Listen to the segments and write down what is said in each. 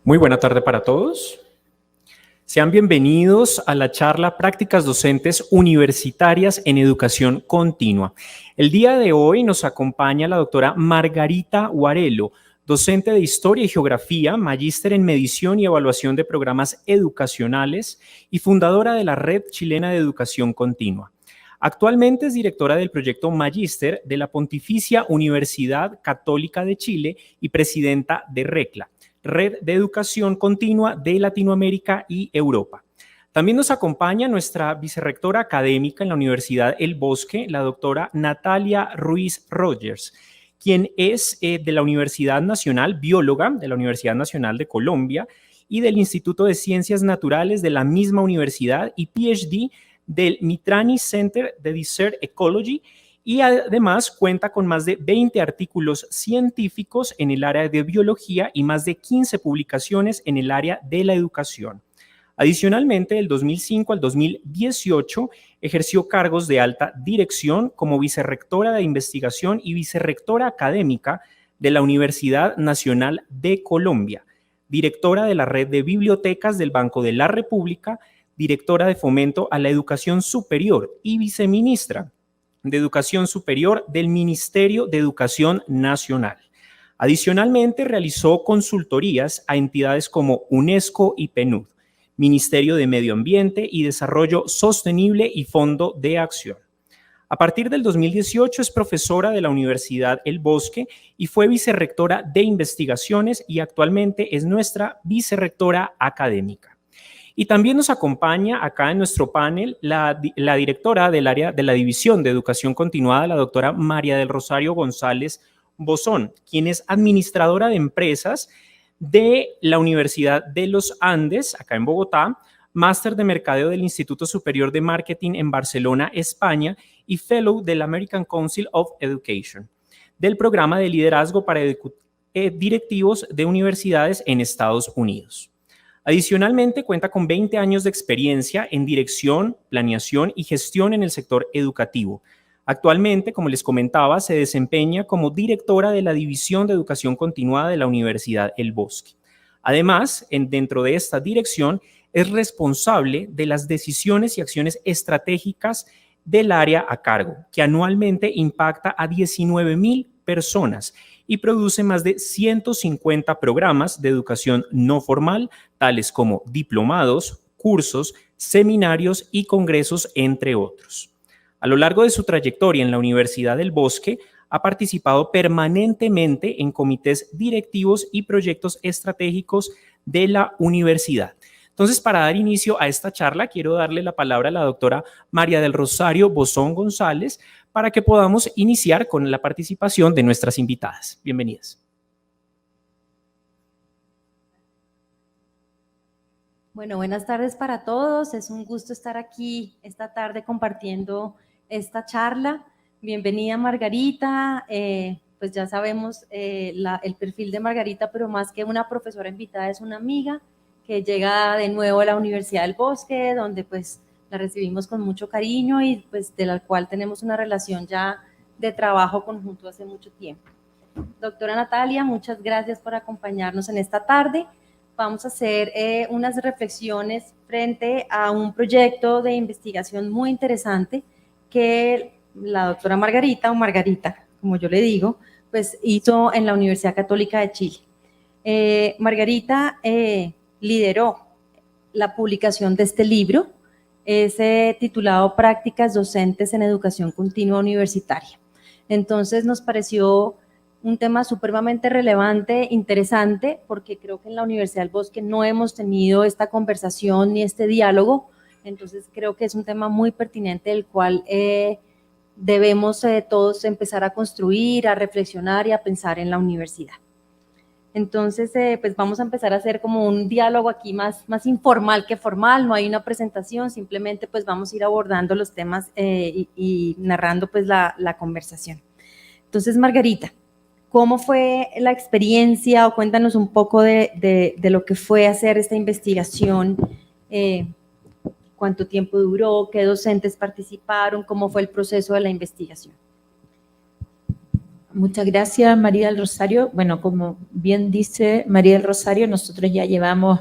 Muy buena tarde para todos. Sean bienvenidos a la charla Prácticas Docentes Universitarias en Educación Continua. El día de hoy nos acompaña la doctora Margarita Guarello, docente de Historia y Geografía, magíster en Medición y Evaluación de Programas Educacionales y fundadora de la Red Chilena de Educación Continua. Actualmente es directora del proyecto Magíster de la Pontificia Universidad Católica de Chile y presidenta de RECLA, Red de Educación Continua de Latinoamérica y Europa. También nos acompaña nuestra vicerrectora académica en la Universidad El Bosque, la doctora Natalia Ruiz Rogers, quien es de la Universidad Nacional, bióloga de la Universidad Nacional de Colombia y del Instituto de Ciencias Naturales de la misma universidad y PhD del Mitrani Center de Desert Ecology, y además cuenta con más de 20 artículos científicos en el área de biología y más de 15 publicaciones en el área de la educación. Adicionalmente, del 2005 al 2018 ejerció cargos de alta dirección como vicerrectora de investigación y vicerrectora académica de la Universidad Nacional de Colombia, directora de la Red de Bibliotecas del Banco de la República, directora de Fomento a la Educación Superior y viceministra de Educación Superior del Ministerio de Educación Nacional. Adicionalmente, realizó consultorías a entidades como UNESCO y PNUD, Ministerio de Medio Ambiente y Desarrollo Sostenible y Fondo de Acción. A partir del 2018 es profesora de la Universidad El Bosque y fue vicerrectora de investigaciones y actualmente es nuestra vicerrectora académica. Y también nos acompaña acá en nuestro panel la directora del área de la División de Educación Continuada, la doctora María del Rosario González Bozón, quien es administradora de empresas de la Universidad de los Andes, acá en Bogotá, máster de mercadeo del Instituto Superior de Marketing en Barcelona, España, y fellow del American Council of Education, del programa de liderazgo para directivos de universidades en Estados Unidos. Adicionalmente, cuenta con 20 años de experiencia en dirección, planeación y gestión en el sector educativo. Actualmente, como les comentaba, se desempeña como directora de la División de Educación Continuada de la Universidad El Bosque. Además, dentro de esta dirección, es responsable de las decisiones y acciones estratégicas del área a cargo, que anualmente impacta a 19,000 personas y produce más de 150 programas de educación no formal, tales como diplomados, cursos, seminarios y congresos, entre otros. A lo largo de su trayectoria en la Universidad del Bosque, ha participado permanentemente en comités directivos y proyectos estratégicos de la universidad. Entonces, para dar inicio a esta charla, quiero darle la palabra a la doctora María del Rosario Bozón González para que podamos iniciar con la participación de nuestras invitadas. Bienvenidas. Bueno, buenas tardes para todos. Es un gusto estar aquí esta tarde compartiendo esta charla. Bienvenida, Margarita. Pues ya sabemos el perfil de Margarita, pero más que una profesora invitada es una amiga que llega de nuevo a la Universidad del Bosque, donde pues la recibimos con mucho cariño y pues de la cual tenemos una relación ya de trabajo conjunto hace mucho tiempo. Doctora Natalia, muchas gracias por acompañarnos en esta tarde. Vamos a hacer unas reflexiones frente a un proyecto de investigación muy interesante que la doctora Margarita, o Margarita, como yo le digo, pues hizo en la Universidad Católica de Chile. Margarita lideró la publicación de este libro, es titulado Prácticas Docentes en Educación Continua Universitaria. Entonces nos pareció un tema supremamente relevante, interesante, porque creo que en la Universidad del Bosque no hemos tenido esta conversación ni este diálogo, entonces creo que es un tema muy pertinente del cual debemos todos empezar a construir, a reflexionar y a pensar en la universidad. Entonces, pues vamos a empezar a hacer como un diálogo aquí más informal que formal, no hay una presentación, simplemente pues vamos a ir abordando los temas y narrando pues la conversación. Entonces, Margarita, ¿cómo fue la experiencia o cuéntanos un poco de lo que fue hacer esta investigación? ¿Cuánto tiempo duró? ¿Qué docentes participaron? ¿Cómo fue el proceso de la investigación? Muchas gracias, María del Rosario. Bueno, como bien dice María del Rosario, nosotros ya llevamos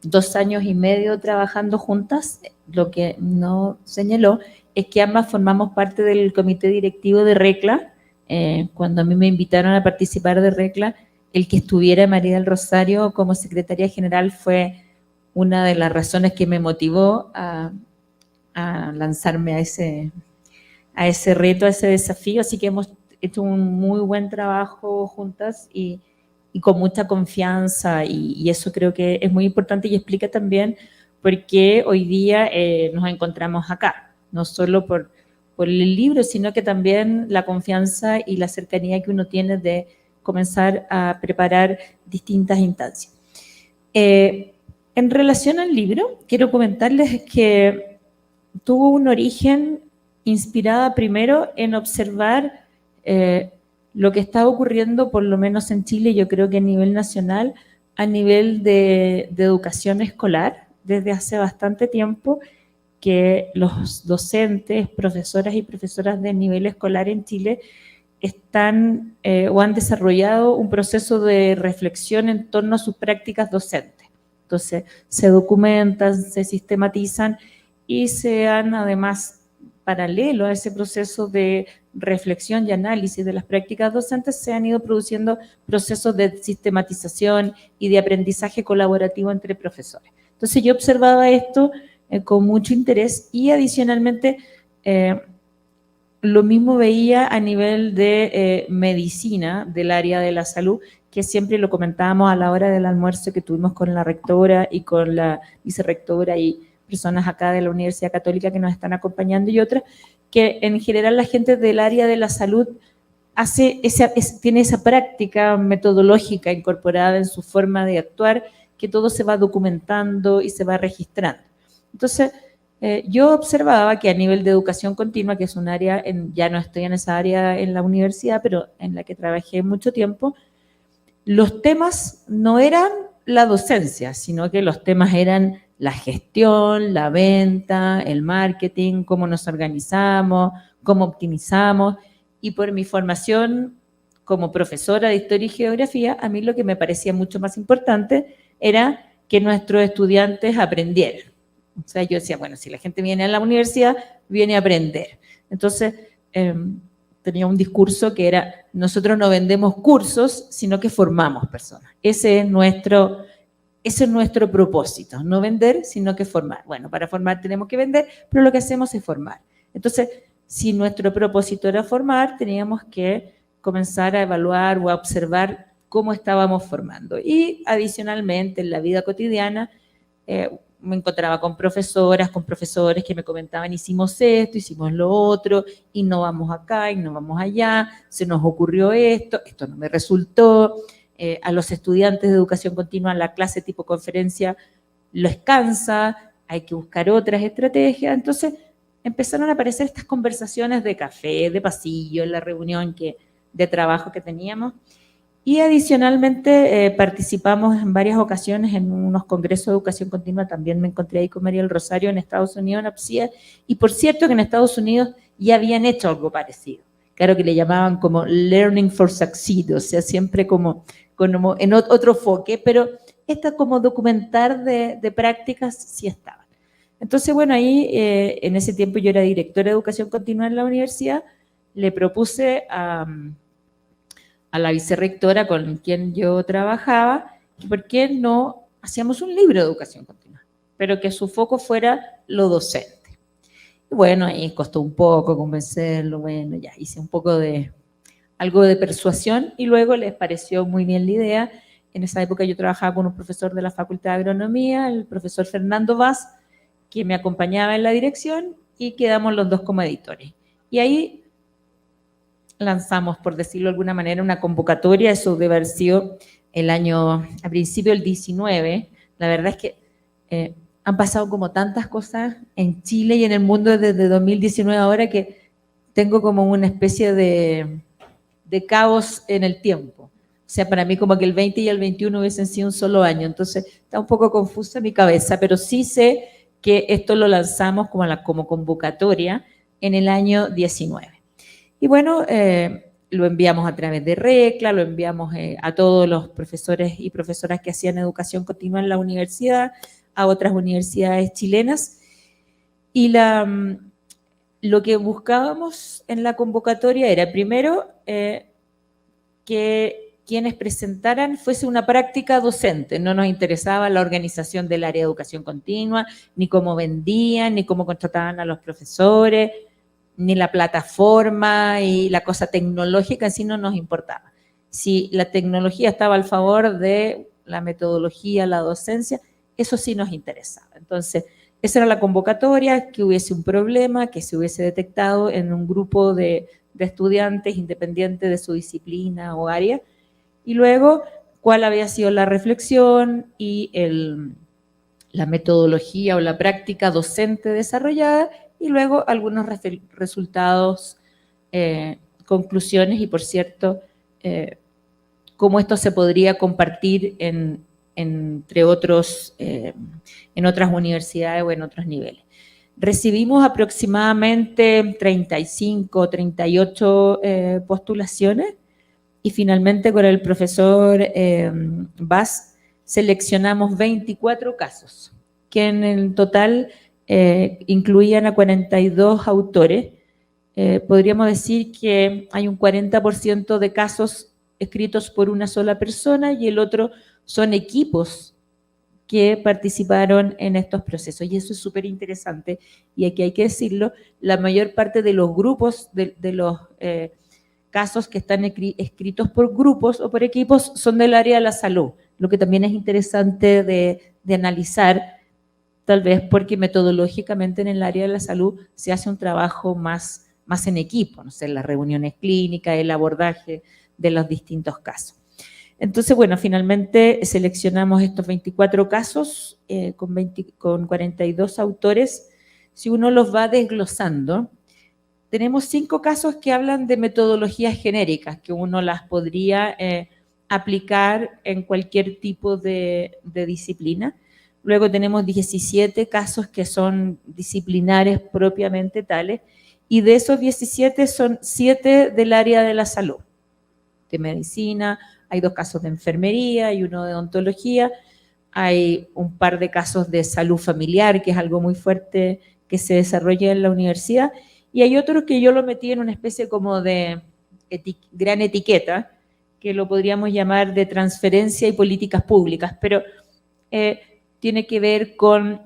2 años y medio trabajando juntas. Lo que no señaló es que ambas formamos parte del comité directivo de RECLA. Cuando a mí me invitaron a participar de RECLA, el que estuviera María del Rosario como secretaria general fue una de las razones que me motivó a lanzarme a ese reto, a ese desafío. Así que hemos hecho un muy buen trabajo juntas y con mucha confianza, y eso creo que es muy importante y explica también por qué hoy día nos encontramos acá, no solo por el libro, sino que también la confianza y la cercanía que uno tiene de comenzar a preparar distintas instancias. En relación al libro, quiero comentarles que tuvo un origen inspirada primero en observar lo que está ocurriendo, por lo menos en Chile, yo creo que a nivel nacional, a nivel de educación escolar, desde hace bastante tiempo, que los docentes, profesoras y profesoras de nivel escolar en Chile están o han desarrollado un proceso de reflexión en torno a sus prácticas docentes. Entonces, se documentan, se sistematizan y se han además, paralelo a ese proceso de reflexión y análisis de las prácticas docentes, se han ido produciendo procesos de sistematización y de aprendizaje colaborativo entre profesores. Entonces yo observaba esto con mucho interés y adicionalmente lo mismo veía a nivel de medicina del área de la salud, que siempre lo comentábamos a la hora del almuerzo que tuvimos con la rectora y con la vicerrectora y personas acá de la Universidad Católica que nos están acompañando y otras, que en general la gente del área de la salud tiene esa práctica metodológica incorporada en su forma de actuar, que todo se va documentando y se va registrando. Entonces, yo observaba que a nivel de educación continua, que es un área, ya no estoy en esa área en la universidad, pero en la que trabajé mucho tiempo, los temas no eran la docencia, sino que los temas eran la gestión, la venta, el marketing, cómo nos organizamos, cómo optimizamos. Y por mi formación como profesora de Historia y Geografía, a mí lo que me parecía mucho más importante era que nuestros estudiantes aprendieran. O sea, yo decía, bueno, si la gente viene a la universidad, viene a aprender. Entonces, tenía un discurso que era, nosotros no vendemos cursos, sino que formamos personas. Ese es nuestro propósito, no vender, sino que formar. Bueno, para formar tenemos que vender, pero lo que hacemos es formar. Entonces, si nuestro propósito era formar, teníamos que comenzar a evaluar o a observar cómo estábamos formando. Y adicionalmente, en la vida cotidiana, me encontraba con profesoras, con profesores que me comentaban, hicimos esto, hicimos lo otro, innovamos acá, innovamos allá, se nos ocurrió esto no me resultó. A los estudiantes de educación continua la clase tipo conferencia los cansa, hay que buscar otras estrategias. Entonces empezaron a aparecer estas conversaciones de café, de pasillo, en la reunión de trabajo que teníamos. Y adicionalmente participamos en varias ocasiones en unos congresos de educación continua. También me encontré ahí con María del Rosario en Estados Unidos, en APSIA, y por cierto que en Estados Unidos ya habían hecho algo parecido. Claro que le llamaban como Learning for Succeed, o sea, siempre como en otro enfoque, pero esta como documentar de prácticas sí estaban. Entonces, bueno, ahí en ese tiempo yo era directora de educación continua en la universidad, le propuse a la vicerrectora con quien yo trabajaba, por qué no hacíamos un libro de educación continua, pero que su foco fuera lo docente. Y bueno, ahí costó un poco convencerlo, bueno, ya hice un poco de algo de persuasión y luego les pareció muy bien la idea. En esa época yo trabajaba con un profesor de la Facultad de Agronomía, el profesor Fernando Vaz, que me acompañaba en la dirección y quedamos los dos como editores. Y ahí lanzamos, por decirlo de alguna manera, una convocatoria, eso debe haber sido a principio del 19. La verdad es que han pasado como tantas cosas en Chile y en el mundo desde 2019 ahora que tengo como una especie de caos en el tiempo. O sea, para mí como que el 20 y el 21 hubiesen sido un solo año, entonces está un poco confusa mi cabeza, pero sí sé que esto lo lanzamos como convocatoria en el año 19. Y bueno, lo enviamos a través de RECLA, lo enviamos a todos los profesores y profesoras que hacían educación continua en la universidad, a otras universidades chilenas. Y lo que buscábamos en la convocatoria era, primero, que quienes presentaran fuese una práctica docente. No nos interesaba la organización del área de educación continua, ni cómo vendían, ni cómo contrataban a los profesores, ni la plataforma y la cosa tecnológica en sí no nos importaba. Si la tecnología estaba al favor de la metodología, la docencia, eso sí nos interesaba. Entonces, esa era la convocatoria, que hubiese un problema, que se hubiese detectado en un grupo de estudiantes independientes de su disciplina o área, y luego cuál había sido la reflexión y la metodología o la práctica docente desarrollada, y luego algunos resultados, conclusiones, y por cierto, cómo esto se podría compartir entre otros, en otras universidades o en otros niveles. Recibimos aproximadamente 35, 38 postulaciones, y finalmente con el profesor Vaz seleccionamos 24 casos, que en el total incluían a 42 autores. Podríamos decir que hay un 40% de casos escritos por una sola persona y el otro son equipos que participaron en estos procesos. Y eso es súper interesante, y aquí hay que decirlo, la mayor parte de los grupos, de los casos que están escritos por grupos o por equipos son del área de la salud, lo que también es interesante de analizar, tal vez porque metodológicamente en el área de la salud se hace un trabajo más en equipo, no sé, las reuniones clínicas, el abordaje de los distintos casos. Entonces, bueno, finalmente seleccionamos estos 24 casos con 42 autores. Si uno los va desglosando, tenemos 5 casos que hablan de metodologías genéricas, que uno las podría aplicar en cualquier tipo de disciplina. Luego tenemos 17 casos que son disciplinares propiamente tales, y de esos 17 son 7 del área de la salud, de medicina. Hay 2 casos de enfermería y 1 de odontología. Hay un par de casos de salud familiar, que es algo muy fuerte que se desarrolla en la universidad. Y hay otro que yo lo metí en una especie como de gran etiqueta, que lo podríamos llamar de transferencia y políticas públicas, pero tiene que ver con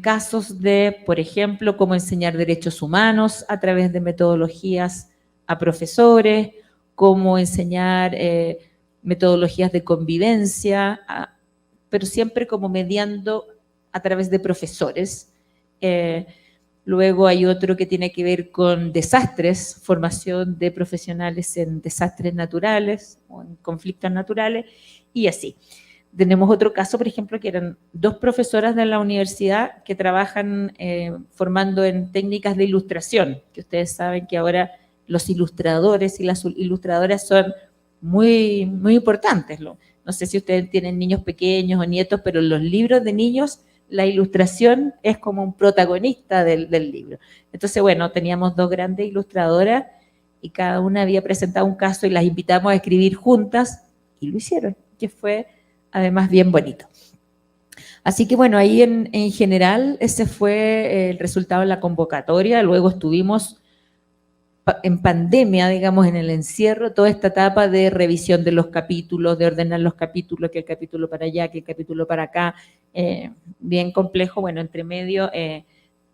casos de, por ejemplo, cómo enseñar derechos humanos a través de metodologías a profesores, cómo enseñar metodologías de convivencia, pero siempre como mediando a través de profesores. Luego hay otro que tiene que ver con desastres, formación de profesionales en desastres naturales o en conflictos naturales, y así. Tenemos otro caso, por ejemplo, que eran 2 profesoras de la universidad que trabajan formando en técnicas de ilustración, que ustedes saben que ahora los ilustradores y las ilustradoras son muy, muy importantes. No sé si ustedes tienen niños pequeños o nietos, pero en los libros de niños la ilustración es como un protagonista del libro. Entonces, bueno, teníamos 2 grandes ilustradoras y cada una había presentado un caso y las invitamos a escribir juntas y lo hicieron, que fue además bien bonito. Así que bueno, ahí en general ese fue el resultado de la convocatoria. Luego estuvimos en pandemia, digamos, en el encierro, toda esta etapa de revisión de los capítulos, de ordenar los capítulos, que el capítulo para allá, que el capítulo para acá, bien complejo. Bueno, entre medio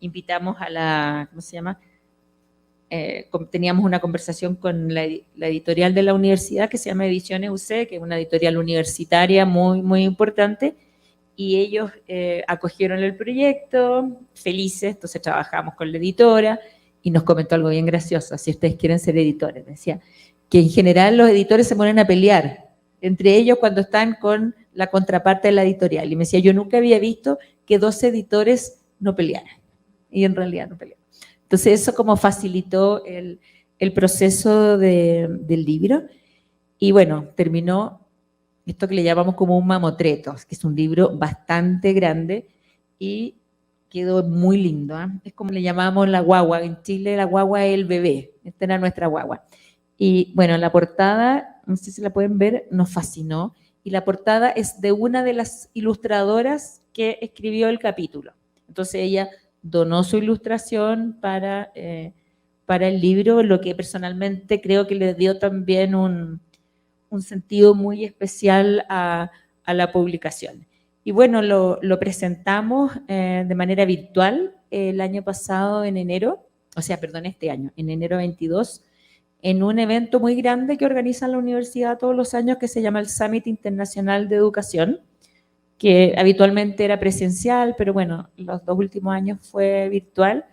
invitamos a la, ¿cómo se llama? Teníamos una conversación con la editorial de la universidad que se llama Ediciones UC, que es una editorial universitaria muy, muy importante, y ellos acogieron el proyecto, felices. Entonces trabajamos con la editora, y nos comentó algo bien gracioso: si ustedes quieren ser editores, decía, que en general los editores se ponen a pelear entre ellos cuando están con la contraparte de la editorial. Y me decía, yo nunca había visto que 2 editores no pelearan, y en realidad no pelearon. Entonces eso como facilitó el proceso del libro. Y bueno, terminó esto que le llamamos como un mamotreto, que es un libro bastante grande y quedó muy lindo. Es como le llamamos la guagua. En Chile la guagua es el bebé. Esta era nuestra guagua. Y bueno, la portada, no sé si la pueden ver, nos fascinó. Y la portada es de una de las ilustradoras que escribió el capítulo. Entonces ella donó su ilustración para el libro, lo que personalmente creo que le dio también un sentido muy especial a la publicación. Y bueno, lo presentamos de manera virtual el año pasado en enero, este año, en enero 22, en un evento muy grande que organiza la universidad todos los años que se llama el Summit Internacional de Educación, que habitualmente era presencial, pero bueno, los 2 últimos años fue virtual.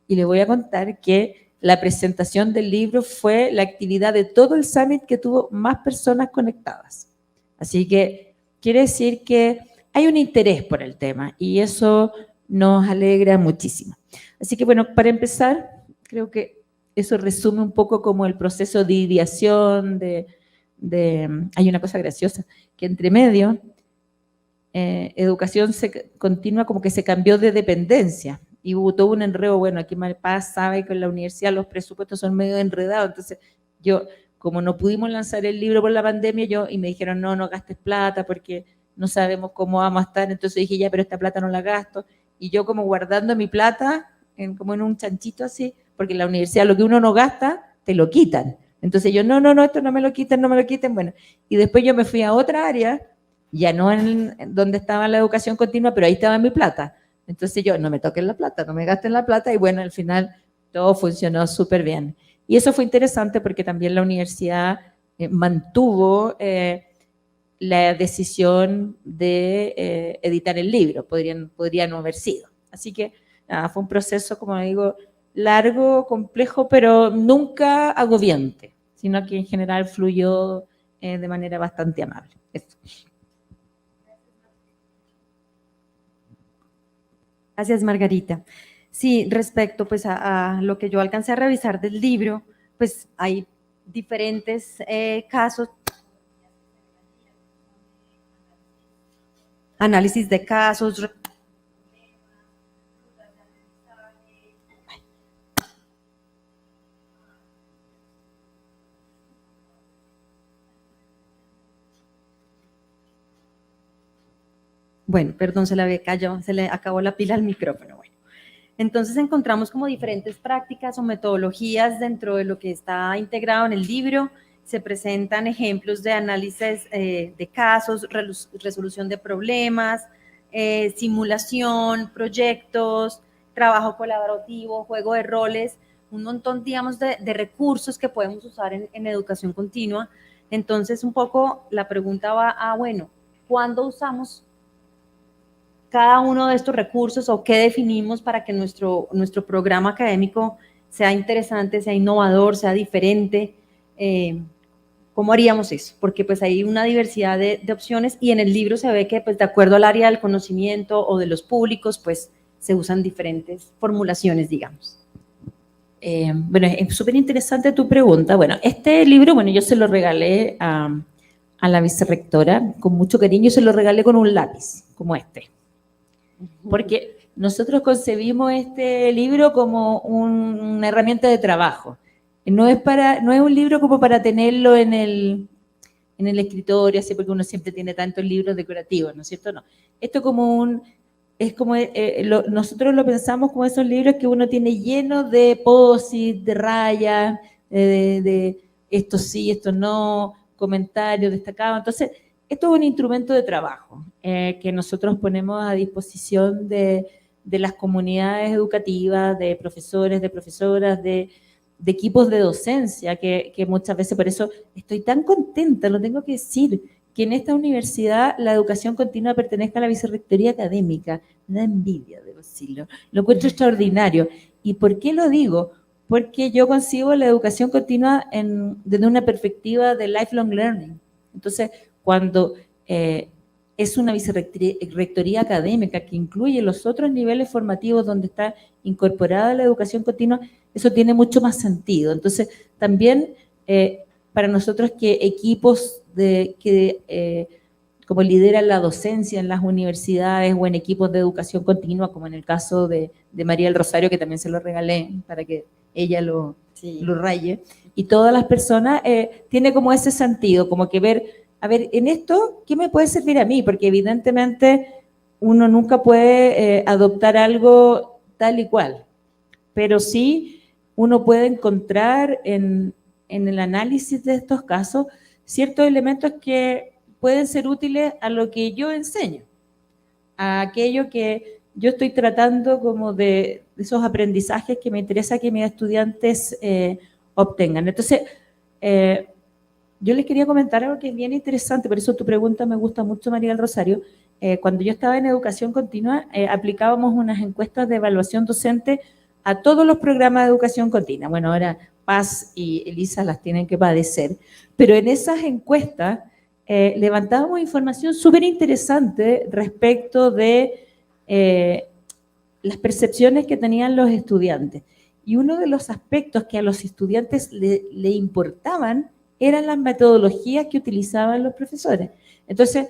Y les voy a contar que la presentación del libro fue la actividad de todo el Summit que tuvo más personas conectadas. Así que quiere decir que hay un interés por el tema y eso nos alegra muchísimo. Así que bueno, para empezar, creo que eso resume un poco como el proceso de ideación, hay una cosa graciosa, que entre medio, educación continua como que se cambió de dependencia y hubo todo un enredo. Bueno, aquí Paz sabe que en la universidad los presupuestos son medio enredados, entonces yo, como no pudimos lanzar el libro por la pandemia, y me dijeron, no gastes plata porque no sabemos cómo vamos a estar, entonces dije, ya, pero esta plata no la gasto, y yo como guardando mi plata, como en un chanchito así, porque en la universidad lo que uno no gasta, te lo quitan. Entonces yo, no, esto no me lo quiten, bueno. Y después yo me fui a otra área, ya no en donde estaba la educación continua, pero ahí estaba mi plata. Entonces yo, no me toquen la plata, no me gasten la plata, y bueno, al final todo funcionó súper bien. Y eso fue interesante porque también la universidad mantuvo la decisión de editar el libro, podría no haber sido. Así que fue un proceso, como digo, largo, complejo, pero nunca agobiante, sino que en general fluyó de manera bastante amable. Eso. Gracias, Margarita. Sí, respecto pues a lo que yo alcancé a revisar del libro, pues hay diferentes casos, análisis de casos, bueno, perdón, se le acabó la pila al micrófono. Bueno, entonces encontramos como diferentes prácticas o metodologías dentro de lo que está integrado en el libro. Se presentan ejemplos de análisis de casos, resolución de problemas, simulación, proyectos, trabajo colaborativo, juego de roles, un montón, digamos, de recursos que podemos usar en educación continua. Entonces, un poco la pregunta va a, bueno, ¿cuándo usamos cada uno de estos recursos o qué definimos para que nuestro programa académico sea interesante, sea innovador, sea diferente? ¿Cómo haríamos eso? Porque pues hay una diversidad de opciones y en el libro se ve que pues de acuerdo al área del conocimiento o de los públicos pues se usan diferentes formulaciones, digamos. Bueno, es súper interesante tu pregunta. Bueno, este libro, bueno, yo se lo regalé a la vicerrectora con mucho cariño y se lo regalé con un lápiz, como este. Porque nosotros concebimos este libro como una herramienta de trabajo. No es un libro como para tenerlo en el escritorio, así, porque uno siempre tiene tantos libros decorativos, ¿no es cierto? No. Esto nosotros lo pensamos como esos libros que uno tiene llenos de post-it, de rayas, de esto sí, esto no, comentarios destacados. Entonces, esto es un instrumento de trabajo que nosotros ponemos a disposición de las comunidades educativas, de profesores, de profesoras, de equipos de docencia, que muchas veces, por eso estoy tan contenta, lo tengo que decir, que en esta universidad la educación continua pertenezca a la vicerrectoría académica. Me da envidia, debo decirlo. Lo encuentro extraordinario. ¿Y por qué lo digo? Porque yo concibo la educación continua desde una perspectiva de lifelong learning. Entonces, cuando es una vicerrectoría académica que incluye los otros niveles formativos donde está incorporada la educación continua, eso tiene mucho más sentido. Entonces, también para nosotros que equipos como lideran la docencia en las universidades o en equipos de educación continua, como en el caso de María del Rosario, que también se lo regalé para que ella lo raye, y todas las personas, tiene como ese sentido, como que ver, a ver, en esto, ¿qué me puede servir a mí? Porque evidentemente uno nunca puede adoptar algo tal y cual, pero sí uno puede encontrar en el análisis de estos casos ciertos elementos que pueden ser útiles a lo que yo enseño, a aquello que yo estoy tratando como de esos aprendizajes que me interesa que mis estudiantes obtengan. Entonces, yo les quería comentar algo que es bien interesante, por eso tu pregunta me gusta mucho, María del Rosario. Cuando yo estaba en educación continua, aplicábamos unas encuestas de evaluación docente a todos los programas de educación continua. Bueno, ahora Paz y Elisa las tienen que padecer, pero en esas encuestas levantábamos información súper interesante respecto de las percepciones que tenían los estudiantes. Y uno de los aspectos que a los estudiantes le importaban eran las metodologías que utilizaban los profesores. Entonces,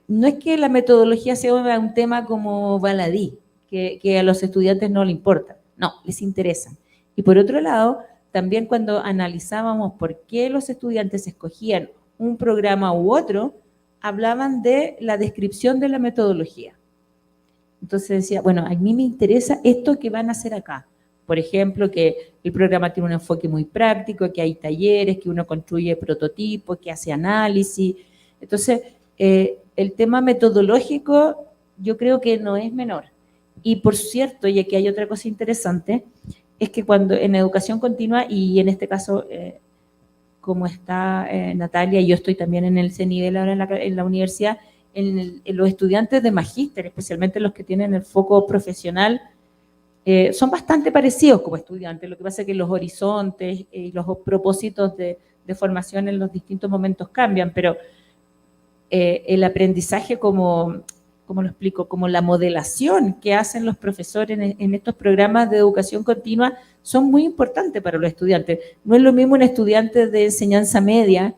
no es que la metodología sea un tema como baladí, que a los estudiantes no les importa, no, les interesa. Y por otro lado, también cuando analizábamos por qué los estudiantes escogían un programa u otro, hablaban de la descripción de la metodología. Entonces decía, bueno, a mí me interesa esto que van a hacer acá. Por ejemplo, que el programa tiene un enfoque muy práctico, que hay talleres, que uno construye prototipos, que hace análisis. Entonces, el tema metodológico yo creo que no es menor. Y por cierto, y aquí hay otra cosa interesante, es que cuando en educación continua, y en este caso, como está Natalia, y yo estoy también en el CENIVEL ahora en la universidad, en los estudiantes de magíster, especialmente los que tienen el foco profesional, son bastante parecidos como estudiantes. Lo que pasa es que los horizontes y los propósitos de formación en los distintos momentos cambian, pero el aprendizaje como lo explico, como la modelación que hacen los profesores en estos programas de educación continua son muy importantes para los estudiantes. No es lo mismo un estudiante de enseñanza media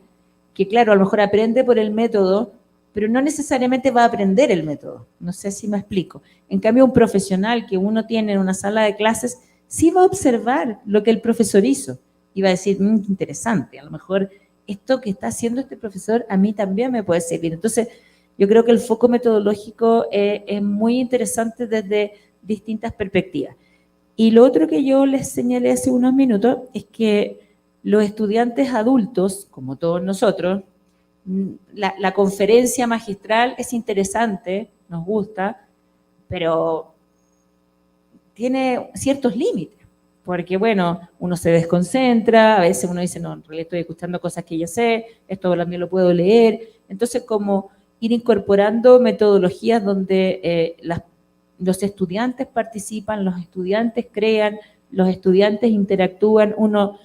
que, claro, a lo mejor aprende por el método, pero no necesariamente va a aprender el método. No sé si me explico. En cambio, un profesional que uno tiene en una sala de clases sí va a observar lo que el profesor hizo y va a decir, interesante, a lo mejor esto que está haciendo este profesor a mí también me puede servir. Entonces, yo creo que el foco metodológico es muy interesante desde distintas perspectivas. Y lo otro que yo les señalé hace unos minutos es que los estudiantes adultos, como todos nosotros, la conferencia magistral es interesante, nos gusta, pero tiene ciertos límites, porque bueno, uno se desconcentra, a veces uno dice, no, en realidad estoy escuchando cosas que ya sé, esto también lo puedo leer, entonces como ir incorporando metodologías donde los estudiantes participan, los estudiantes crean, los estudiantes interactúan, uno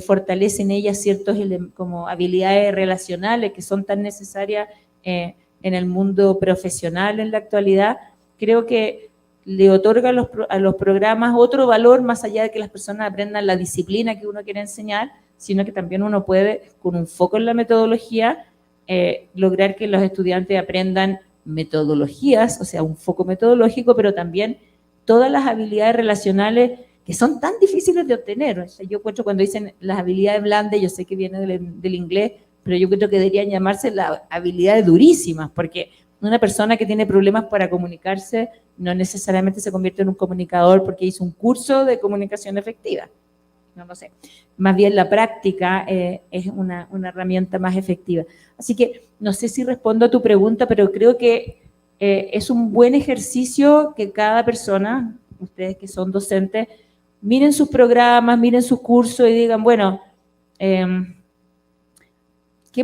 fortalece en ellas ciertas como habilidades relacionales que son tan necesarias en el mundo profesional en la actualidad. Creo que le otorga a los programas otro valor más allá de que las personas aprendan la disciplina que uno quiere enseñar, sino que también uno puede, con un foco en la metodología, lograr que los estudiantes aprendan metodologías, o sea, un foco metodológico, pero también todas las habilidades relacionales que son tan difíciles de obtener. O sea, yo encuentro cuando dicen las habilidades blandas, yo sé que viene del inglés, pero yo creo que deberían llamarse las habilidades durísimas, porque una persona que tiene problemas para comunicarse no necesariamente se convierte en un comunicador porque hizo un curso de comunicación efectiva. No lo sé. Más bien la práctica es una herramienta más efectiva. Así que no sé si respondo a tu pregunta, pero creo que es un buen ejercicio que cada persona, ustedes que son docentes, miren sus programas, miren sus cursos y digan, bueno, ¿qué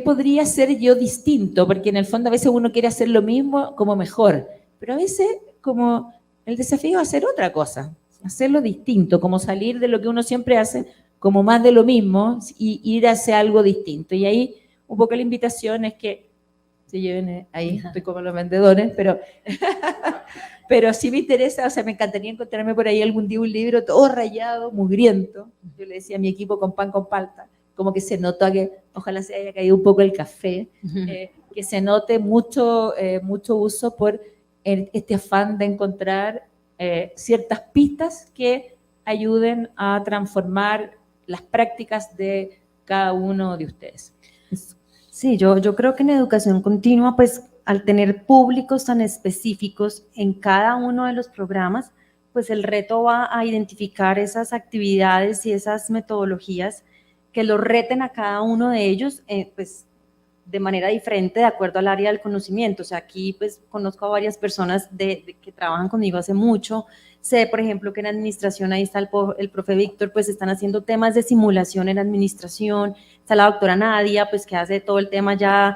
podría hacer yo distinto? Porque en el fondo a veces uno quiere hacer lo mismo como mejor, pero a veces como el desafío es hacer otra cosa, hacerlo distinto, como salir de lo que uno siempre hace, como más de lo mismo, y ir hacia algo distinto. Y ahí un poco la invitación es que se lleven ahí, estoy como los vendedores, pero sí me interesa, o sea, me encantaría encontrarme por ahí algún día un libro todo rayado, mugriento. Yo le decía a mi equipo con pan con palta, como que se nota que ojalá se haya caído un poco el café, que se note mucho uso por este afán de encontrar ciertas pistas que ayuden a transformar las prácticas de cada uno de ustedes. Sí, yo creo que en educación continua, pues al tener públicos tan específicos en cada uno de los programas, pues el reto va a identificar esas actividades y esas metodologías que los reten a cada uno de ellos, pues de manera diferente de acuerdo al área del conocimiento. O sea, aquí pues conozco a varias personas que trabajan conmigo hace mucho. Sé, por ejemplo, que en administración, ahí está el profe Víctor, pues están haciendo temas de simulación en administración. Está la doctora Nadia, pues que hace todo el tema ya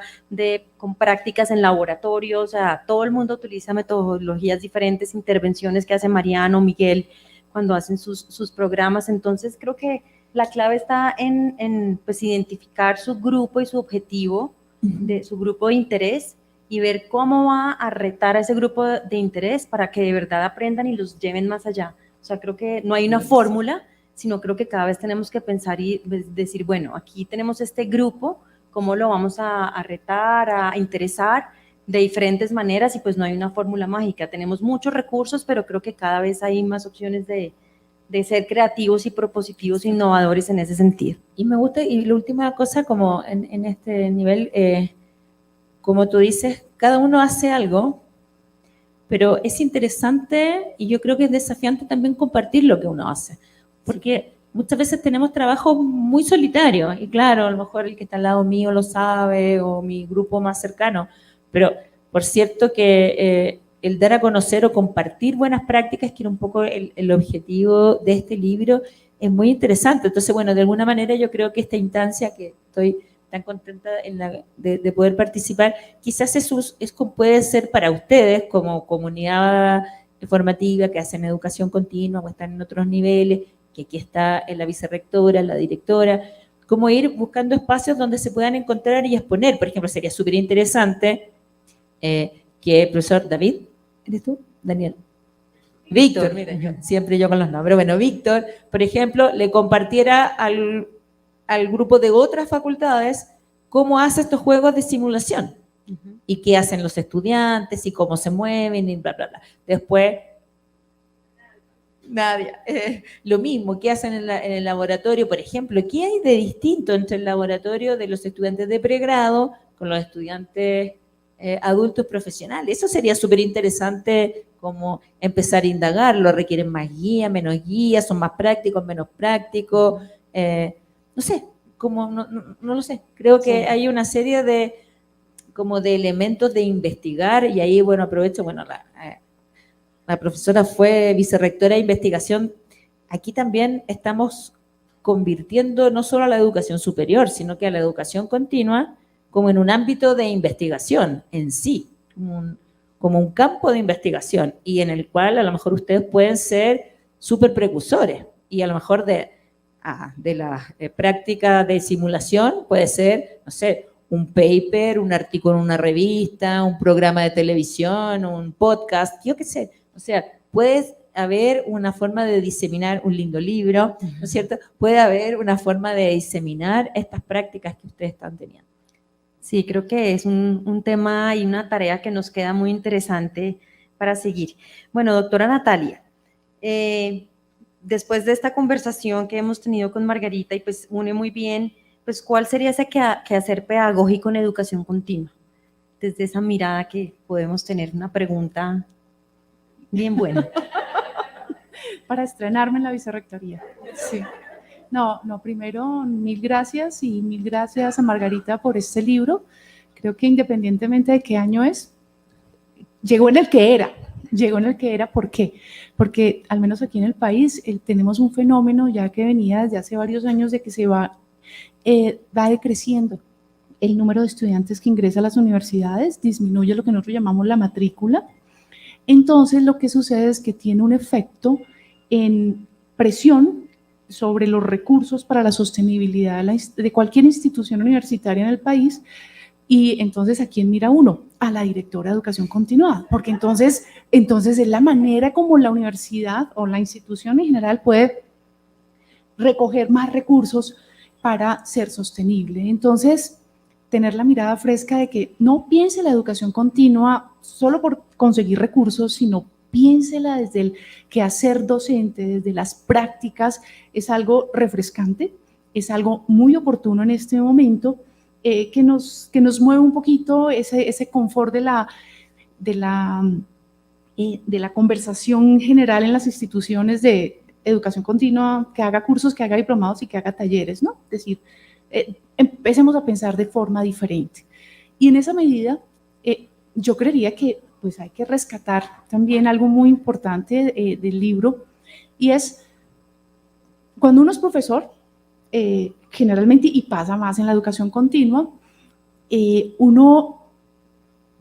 con prácticas en laboratorio. O sea, todo el mundo utiliza metodologías diferentes, intervenciones que hace Mariano, Miguel, cuando hacen sus programas. Entonces, creo que la clave está en pues, identificar su grupo y su objetivo, de su grupo de interés, y ver cómo va a retar a ese grupo de interés para que de verdad aprendan y los lleven más allá. O sea, creo que no hay una fórmula, sino creo que cada vez tenemos que pensar y decir, bueno, aquí tenemos este grupo, ¿cómo lo vamos a retar, a interesar de diferentes maneras? Y pues no hay una fórmula mágica. Tenemos muchos recursos, pero creo que cada vez hay más opciones de ser creativos y propositivos e innovadores en ese sentido. Y me gusta, y la última cosa, como en este nivel, como tú dices, cada uno hace algo, pero es interesante y yo creo que es desafiante también compartir lo que uno hace, porque muchas veces tenemos trabajos muy solitarios, y claro, a lo mejor el que está al lado mío lo sabe, o mi grupo más cercano, pero por cierto que el dar a conocer o compartir buenas prácticas, que era un poco el objetivo de este libro, es muy interesante. Entonces, bueno, de alguna manera yo creo que esta instancia, que estoy tan contenta de poder participar, quizás puede ser para ustedes como comunidad formativa que hacen educación continua o están en otros niveles, que aquí está la vicerrectora, la directora, como ir buscando espacios donde se puedan encontrar y exponer. Por ejemplo, sería súper interesante que el profesor David, ¿eres tú? Daniel. Víctor, mira, siempre yo con los nombres. Bueno, Víctor, por ejemplo, le compartiera al grupo de otras facultades cómo hace estos juegos de simulación y qué hacen los estudiantes y cómo se mueven y bla, bla, bla. Después, Nadia, lo mismo, qué hacen en el laboratorio, por ejemplo, qué hay de distinto entre el laboratorio de los estudiantes de pregrado con los estudiantes adultos profesionales. Eso sería súper interesante, como empezar a indagarlo. Requieren más guía, menos guía, son más prácticos, menos prácticos, no sé, como no lo sé. Creo que hay una serie de elementos de investigar, y ahí, bueno, aprovecho, bueno, la profesora fue vicerrectora de investigación. Aquí también estamos convirtiendo no solo a la educación superior, sino que a la educación continua como en un ámbito de investigación en sí, como un campo de investigación, y en el cual a lo mejor ustedes pueden ser súper precursores, y a lo mejor de la práctica de simulación puede ser, no sé, un paper, un artículo en una revista, un programa de televisión, un podcast, yo qué sé. O sea, puede haber una forma de diseminar un lindo libro, ¿no es cierto? Puede haber una forma de diseminar estas prácticas que ustedes están teniendo. Sí, creo que es un tema y una tarea que nos queda muy interesante para seguir. Bueno, doctora Natalia, después de esta conversación que hemos tenido con Margarita, y pues une muy bien, pues ¿cuál sería ese quehacer pedagógico en educación continua? Desde esa mirada que podemos tener, una pregunta bien buena. Para estrenarme en la vicerrectoría. Sí. No, primero, mil gracias a Margarita por este libro. Creo que independientemente de qué año es, llegó en el que era. ¿Por qué? Porque al menos aquí en el país tenemos un fenómeno ya que venía desde hace varios años, de que se va decreciendo el número de estudiantes que ingresa a las universidades, disminuye lo que nosotros llamamos la matrícula. Entonces, lo que sucede es que tiene un efecto en presión sobre los recursos para la sostenibilidad de cualquier institución universitaria en el país. Y entonces, ¿a quién mira uno? A la directora de educación continuada, porque entonces es la manera como la universidad o la institución en general puede recoger más recursos para ser sostenible. Entonces, tener la mirada fresca de que no piense la educación continua solo por conseguir recursos, sino piénsela desde el quehacer docente, desde las prácticas, es algo refrescante. es algo muy oportuno en este momento, que nos mueve un poquito ese confort de la conversación general en las instituciones de educación continua, que haga cursos, que haga diplomados y que haga talleres, ¿no? Es decir, empecemos a pensar de forma diferente. Y en esa medida, yo creería que pues hay que rescatar también algo muy importante del libro, y es cuando uno es profesor, generalmente, y pasa más en la educación continua, uno,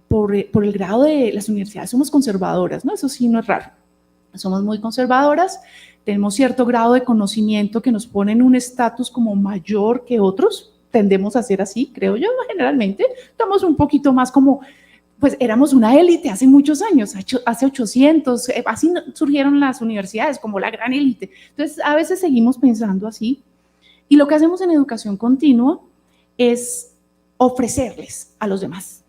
por el grado de las universidades, somos conservadoras, ¿no? Eso sí no es raro. Somos muy conservadoras, tenemos cierto grado de conocimiento que nos pone en un estatus como mayor que otros, tendemos a ser así, creo yo, generalmente. Estamos un poquito más como, pues éramos una élite hace muchos años, hace 800, así surgieron las universidades como la gran élite. Entonces, a veces seguimos pensando así, y lo que hacemos en educación continua es ofrecerles a los demás.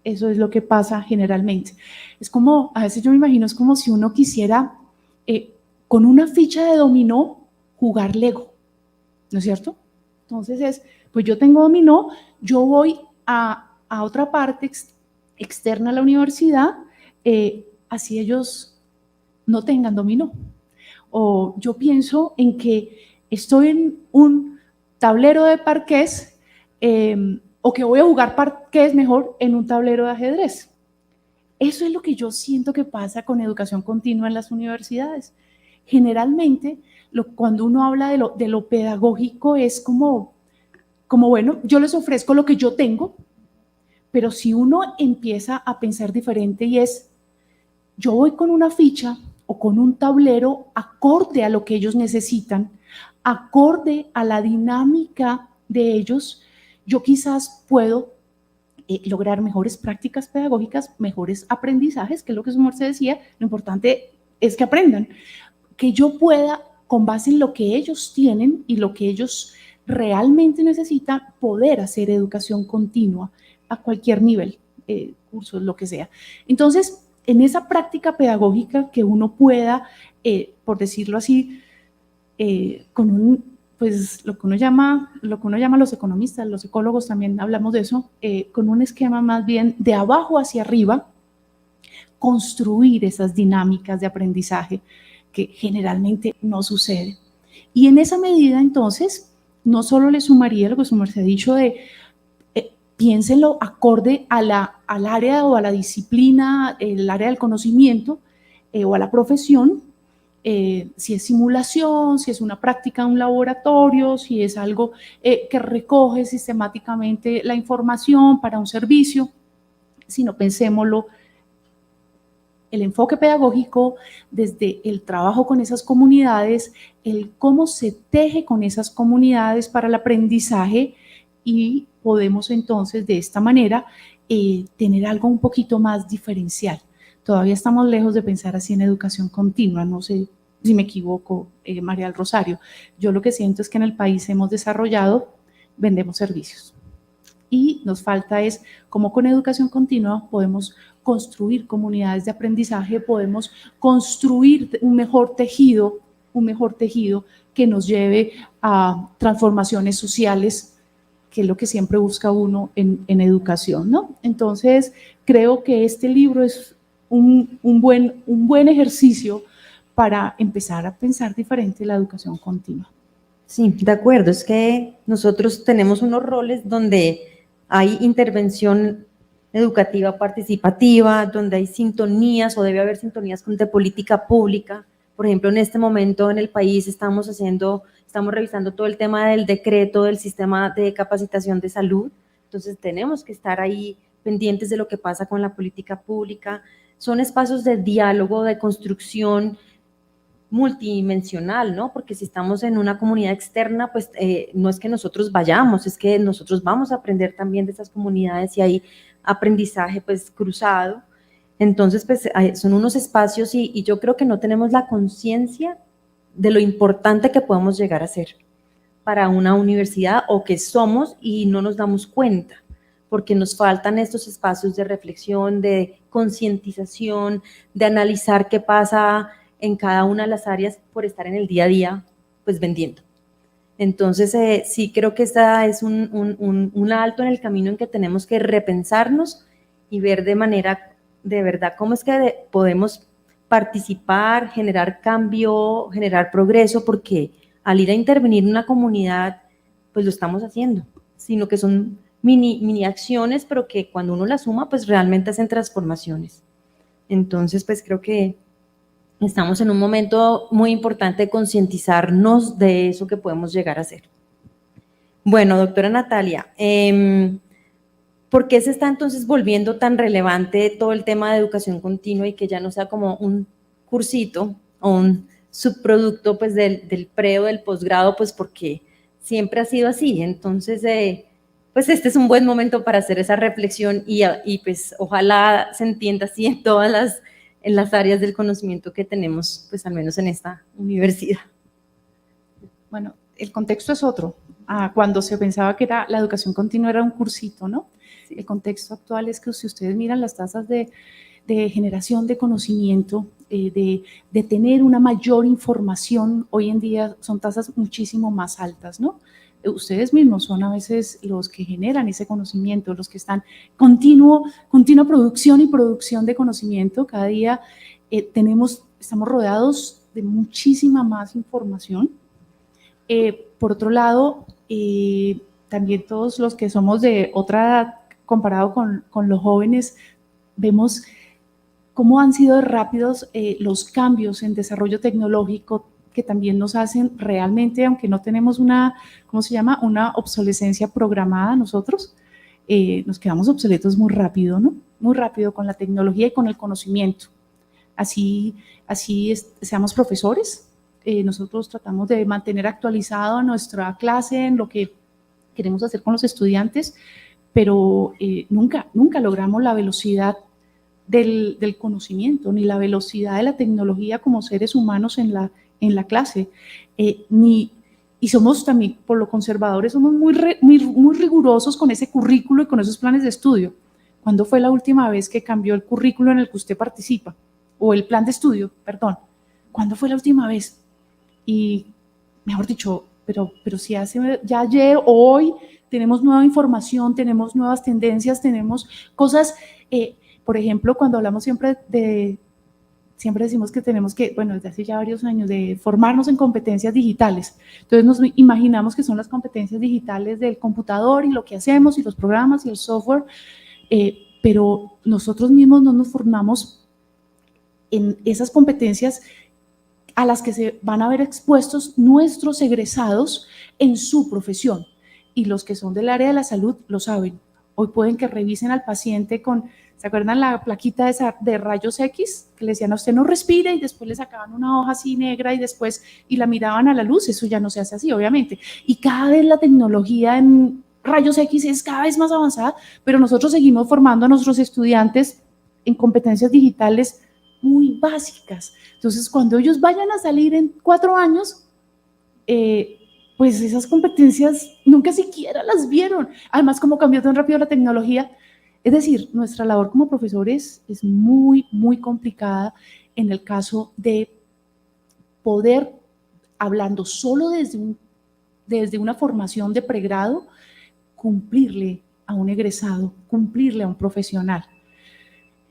Eso es lo que pasa generalmente. Es como, a veces yo me imagino, es como si uno quisiera con una ficha de dominó jugar Lego, ¿no es cierto? Entonces pues yo tengo dominó, yo voy a otra parte externa a la universidad, así ellos no tengan dominó. O yo pienso en que estoy en un tablero de parqués, o que voy a jugar parqués mejor en un tablero de ajedrez. Eso es lo que yo siento que pasa con educación continua en las universidades. Generalmente, cuando uno habla de lo pedagógico, es como, bueno, yo les ofrezco lo que yo tengo, pero si uno empieza a pensar diferente y es, yo voy con una ficha o con un tablero acorde a lo que ellos necesitan, acorde a la dinámica de ellos, yo quizás puedo lograr mejores prácticas pedagógicas, mejores aprendizajes, que es lo que su merced decía, lo importante es que aprendan, que yo pueda, con base en lo que ellos tienen y lo que ellos realmente necesitan, poder hacer educación continua a cualquier nivel, cursos, lo que sea. Entonces, en esa práctica pedagógica que uno pueda, por decirlo así, con pues lo que uno llama los economistas, los ecólogos también hablamos de eso, con un esquema más bien de abajo hacia arriba, construir esas dinámicas de aprendizaje que generalmente no sucede. Y en esa medida, entonces, no solo le sumaría lo que su merced ha dicho de piénsenlo acorde al área o a la disciplina, el área del conocimiento o a la profesión, si es simulación, si es una práctica en un laboratorio, si es algo que recoge sistemáticamente la información para un servicio, sino pensémoslo, el enfoque pedagógico desde el trabajo con esas comunidades, el cómo se teje con esas comunidades para el aprendizaje, y podemos entonces de esta manera tener algo un poquito más diferencial. Todavía estamos lejos de pensar así en educación continua, no sé si me equivoco, María del Rosario. Yo lo que siento es que en el país hemos desarrollado, vendemos servicios. Y nos falta es cómo con educación continua podemos construir comunidades de aprendizaje, podemos construir un mejor tejido que nos lleve a transformaciones sociales, que es lo que siempre busca uno en educación, ¿no? Entonces, creo que este libro es un buen ejercicio para empezar a pensar diferente la educación continua. Sí, de acuerdo, es que nosotros tenemos unos roles donde hay intervención educativa participativa, donde hay sintonías o debe haber sintonías de política pública. Por ejemplo, en este momento en el país estamos revisando todo el tema del decreto del sistema de capacitación de salud, entonces tenemos que estar ahí pendientes de lo que pasa con la política pública. Son espacios de diálogo, de construcción multidimensional, ¿no? Porque si estamos en una comunidad externa, pues no es que nosotros vayamos, es que nosotros vamos a aprender también de esas comunidades y hay aprendizaje pues cruzado. Entonces, pues son unos espacios y yo creo que no tenemos la conciencia de lo importante que podemos llegar a ser para una universidad o que somos y no nos damos cuenta, porque nos faltan estos espacios de reflexión, de concientización, de analizar qué pasa en cada una de las áreas por estar en el día a día, pues vendiendo. Entonces, sí creo que esta es un alto en el camino en que tenemos que repensarnos y ver de verdad, cómo es que podemos participar, generar cambio, generar progreso, porque al ir a intervenir en una comunidad, pues lo estamos haciendo, sino que son mini acciones, pero que cuando uno las suma, pues realmente hacen transformaciones. Entonces, pues creo que estamos en un momento muy importante de concientizarnos de eso que podemos llegar a hacer. Bueno, doctora Natalia, ¿por qué se está entonces volviendo tan relevante todo el tema de educación continua y que ya no sea como un cursito o un subproducto pues del pre o del posgrado? Pues porque siempre ha sido así. Entonces, pues este es un buen momento para hacer esa reflexión y pues ojalá se entienda así en las áreas del conocimiento que tenemos, pues al menos en esta universidad. Bueno, el contexto es otro. Cuando se pensaba que la educación continua era un cursito, ¿no? Sí. El contexto actual es que si ustedes miran las tasas de generación de conocimiento, de tener una mayor información, hoy en día son tasas muchísimo más altas, ¿no? Ustedes mismos son a veces los que generan ese conocimiento, los que están continua producción y producción de conocimiento. Cada día estamos rodeados de muchísima más información. Por otro lado, también todos los que somos de otra edad, comparado con los jóvenes, vemos cómo han sido rápidos los cambios en desarrollo tecnológico que también nos hacen realmente, aunque no tenemos una obsolescencia programada nosotros, nos quedamos obsoletos muy rápido, ¿no? Muy rápido con la tecnología y con el conocimiento. Así seamos profesores, nosotros tratamos de mantener actualizado nuestra clase en lo que queremos hacer con los estudiantes, pero nunca logramos la velocidad del conocimiento, ni la velocidad de la tecnología como seres humanos en la clase, y somos también, por lo conservadores, somos muy rigurosos con ese currículo y con esos planes de estudio. ¿Cuándo fue la última vez que cambió el currículo en el que usted participa? O el plan de estudio, perdón. ¿Cuándo fue la última vez? Y, mejor dicho, pero si hace, ya ayer, hoy, tenemos nueva información, tenemos nuevas tendencias, tenemos cosas, por ejemplo, cuando hablamos siempre decimos que tenemos que, bueno, desde hace ya varios años, de formarnos en competencias digitales. Entonces nos imaginamos que son las competencias digitales del computador y lo que hacemos y los programas y el software, pero nosotros mismos no nos formamos en esas competencias a las que se van a ver expuestos nuestros egresados en su profesión. Y los que son del área de la salud lo saben. Hoy pueden que revisen al paciente con, ¿se acuerdan la plaquita de rayos X? Que le decían a usted no respire y después le sacaban una hoja así negra y la miraban a la luz. Eso ya no se hace así, obviamente. Y cada vez la tecnología en rayos X es cada vez más avanzada, pero nosotros seguimos formando a nuestros estudiantes en competencias digitales muy básicas. Entonces, cuando ellos vayan a salir en 4 años, pues esas competencias nunca siquiera las vieron. Además, como cambió tan rápido la tecnología, es decir, nuestra labor como profesores es muy, muy complicada en el caso de poder, hablando solo desde una formación de pregrado, cumplirle a un egresado, cumplirle a un profesional.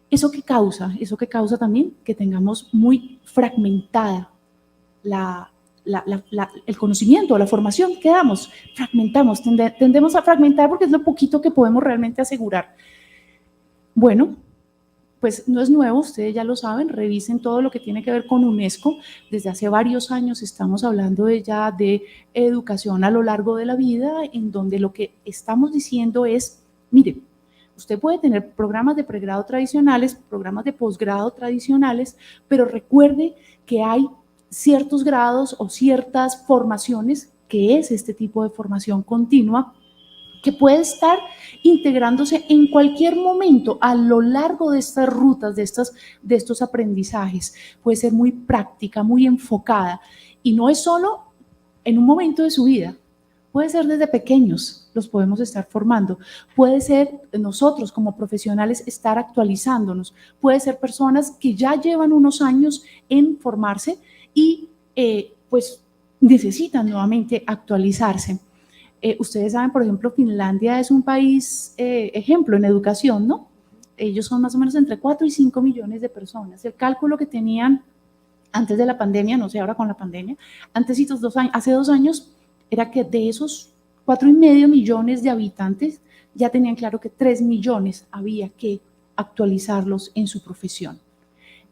¿Eso qué causa? Eso que causa también que tengamos muy fragmentada el conocimiento, la formación que damos. Fragmentamos, tendemos a fragmentar porque es lo poquito que podemos realmente asegurar. Bueno, pues no es nuevo, ustedes ya lo saben, revisen todo lo que tiene que ver con UNESCO. Desde hace varios años estamos hablando de educación a lo largo de la vida, en donde lo que estamos diciendo es, mire, usted puede tener programas de pregrado tradicionales, programas de posgrado tradicionales, pero recuerde que hay ciertos grados o ciertas formaciones, que es este tipo de formación continua, que puede estar integrándose en cualquier momento a lo largo de estas rutas, de estos aprendizajes. Puede ser muy práctica, muy enfocada, y no es solo en un momento de su vida. Puede ser desde pequeños, los podemos estar formando. Puede ser nosotros como profesionales estar actualizándonos. Puede ser personas que ya llevan unos años en formarse y pues necesitan nuevamente actualizarse. Ustedes saben, por ejemplo, Finlandia es un país ejemplo en educación, ¿no? Ellos son más o menos entre 4 y 5 millones de personas. El cálculo que tenían antes de la pandemia, no sé ahora con la pandemia, hace 2 años, era que de esos 4,5 millones de habitantes, ya tenían claro que 3 millones había que actualizarlos en su profesión.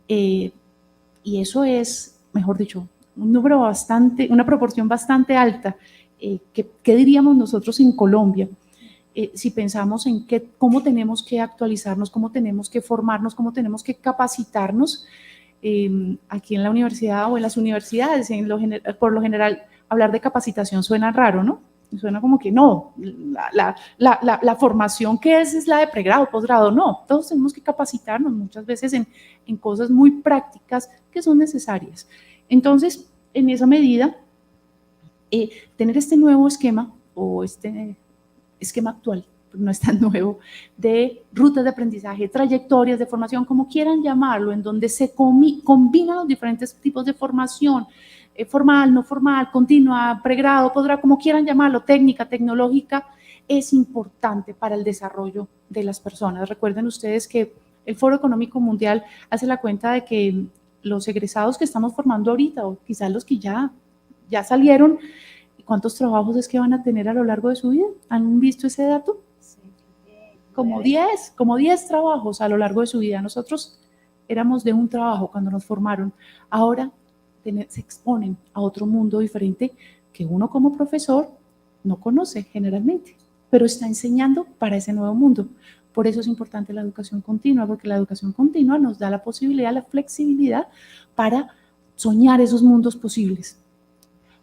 Y eso es, mejor dicho, un número bastante, una proporción bastante alta. ¿Qué diríamos nosotros en Colombia? Si pensamos en cómo tenemos que actualizarnos, cómo tenemos que formarnos, cómo tenemos que capacitarnos, aquí en la universidad o en las universidades, por lo general, hablar de capacitación suena raro, ¿no? Suena como que no, la formación que es la de pregrado, posgrado, no, todos tenemos que capacitarnos muchas veces en cosas muy prácticas que son necesarias. Entonces, en esa medida, tener este nuevo esquema o este esquema actual, no es tan nuevo, de rutas de aprendizaje, trayectorias de formación, como quieran llamarlo, en donde se combinan los diferentes tipos de formación, formal, no formal, continua, pregrado, posgrado, como quieran llamarlo, técnica, tecnológica, es importante para el desarrollo de las personas. Recuerden ustedes que el Foro Económico Mundial hace la cuenta de que los egresados que estamos formando ahorita, o quizás los que ya salieron, ¿cuántos trabajos es que van a tener a lo largo de su vida? ¿Han visto ese dato? Como 10 trabajos a lo largo de su vida. Nosotros éramos de un trabajo cuando nos formaron. Ahora se exponen a otro mundo diferente que uno como profesor no conoce generalmente, pero está enseñando para ese nuevo mundo. Por eso es importante la educación continua, porque la educación continua nos da la posibilidad, la flexibilidad para soñar esos mundos posibles.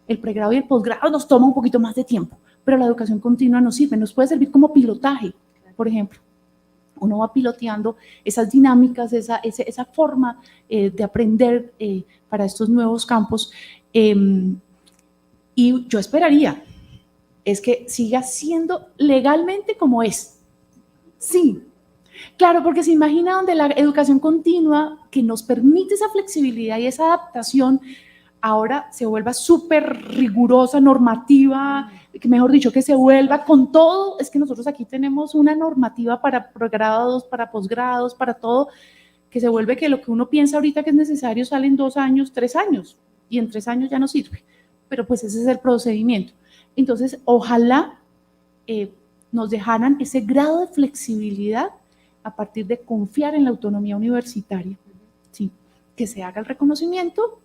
El pregrado y el posgrado nos toma un poquito más de tiempo, pero la educación continua nos sirve, nos puede servir como pilotaje, por ejemplo. Uno va piloteando esas dinámicas, esa forma de aprender para estos nuevos campos. Y yo esperaría es que siga siendo legalmente como es. Sí, claro, porque se imagina donde la educación continua, que nos permite esa flexibilidad y esa adaptación, ahora se vuelva súper rigurosa, normativa, que mejor dicho, que se vuelva con todo. Es que nosotros aquí tenemos una normativa para pregrados, para posgrados, para todo, que se vuelve que lo que uno piensa ahorita que es necesario sale en 2 años, 3 años, y en 3 años ya no sirve. Pero pues ese es el procedimiento. Entonces, ojalá nos dejaran ese grado de flexibilidad a partir de confiar en la autonomía universitaria, ¿sí? Que se haga el reconocimiento,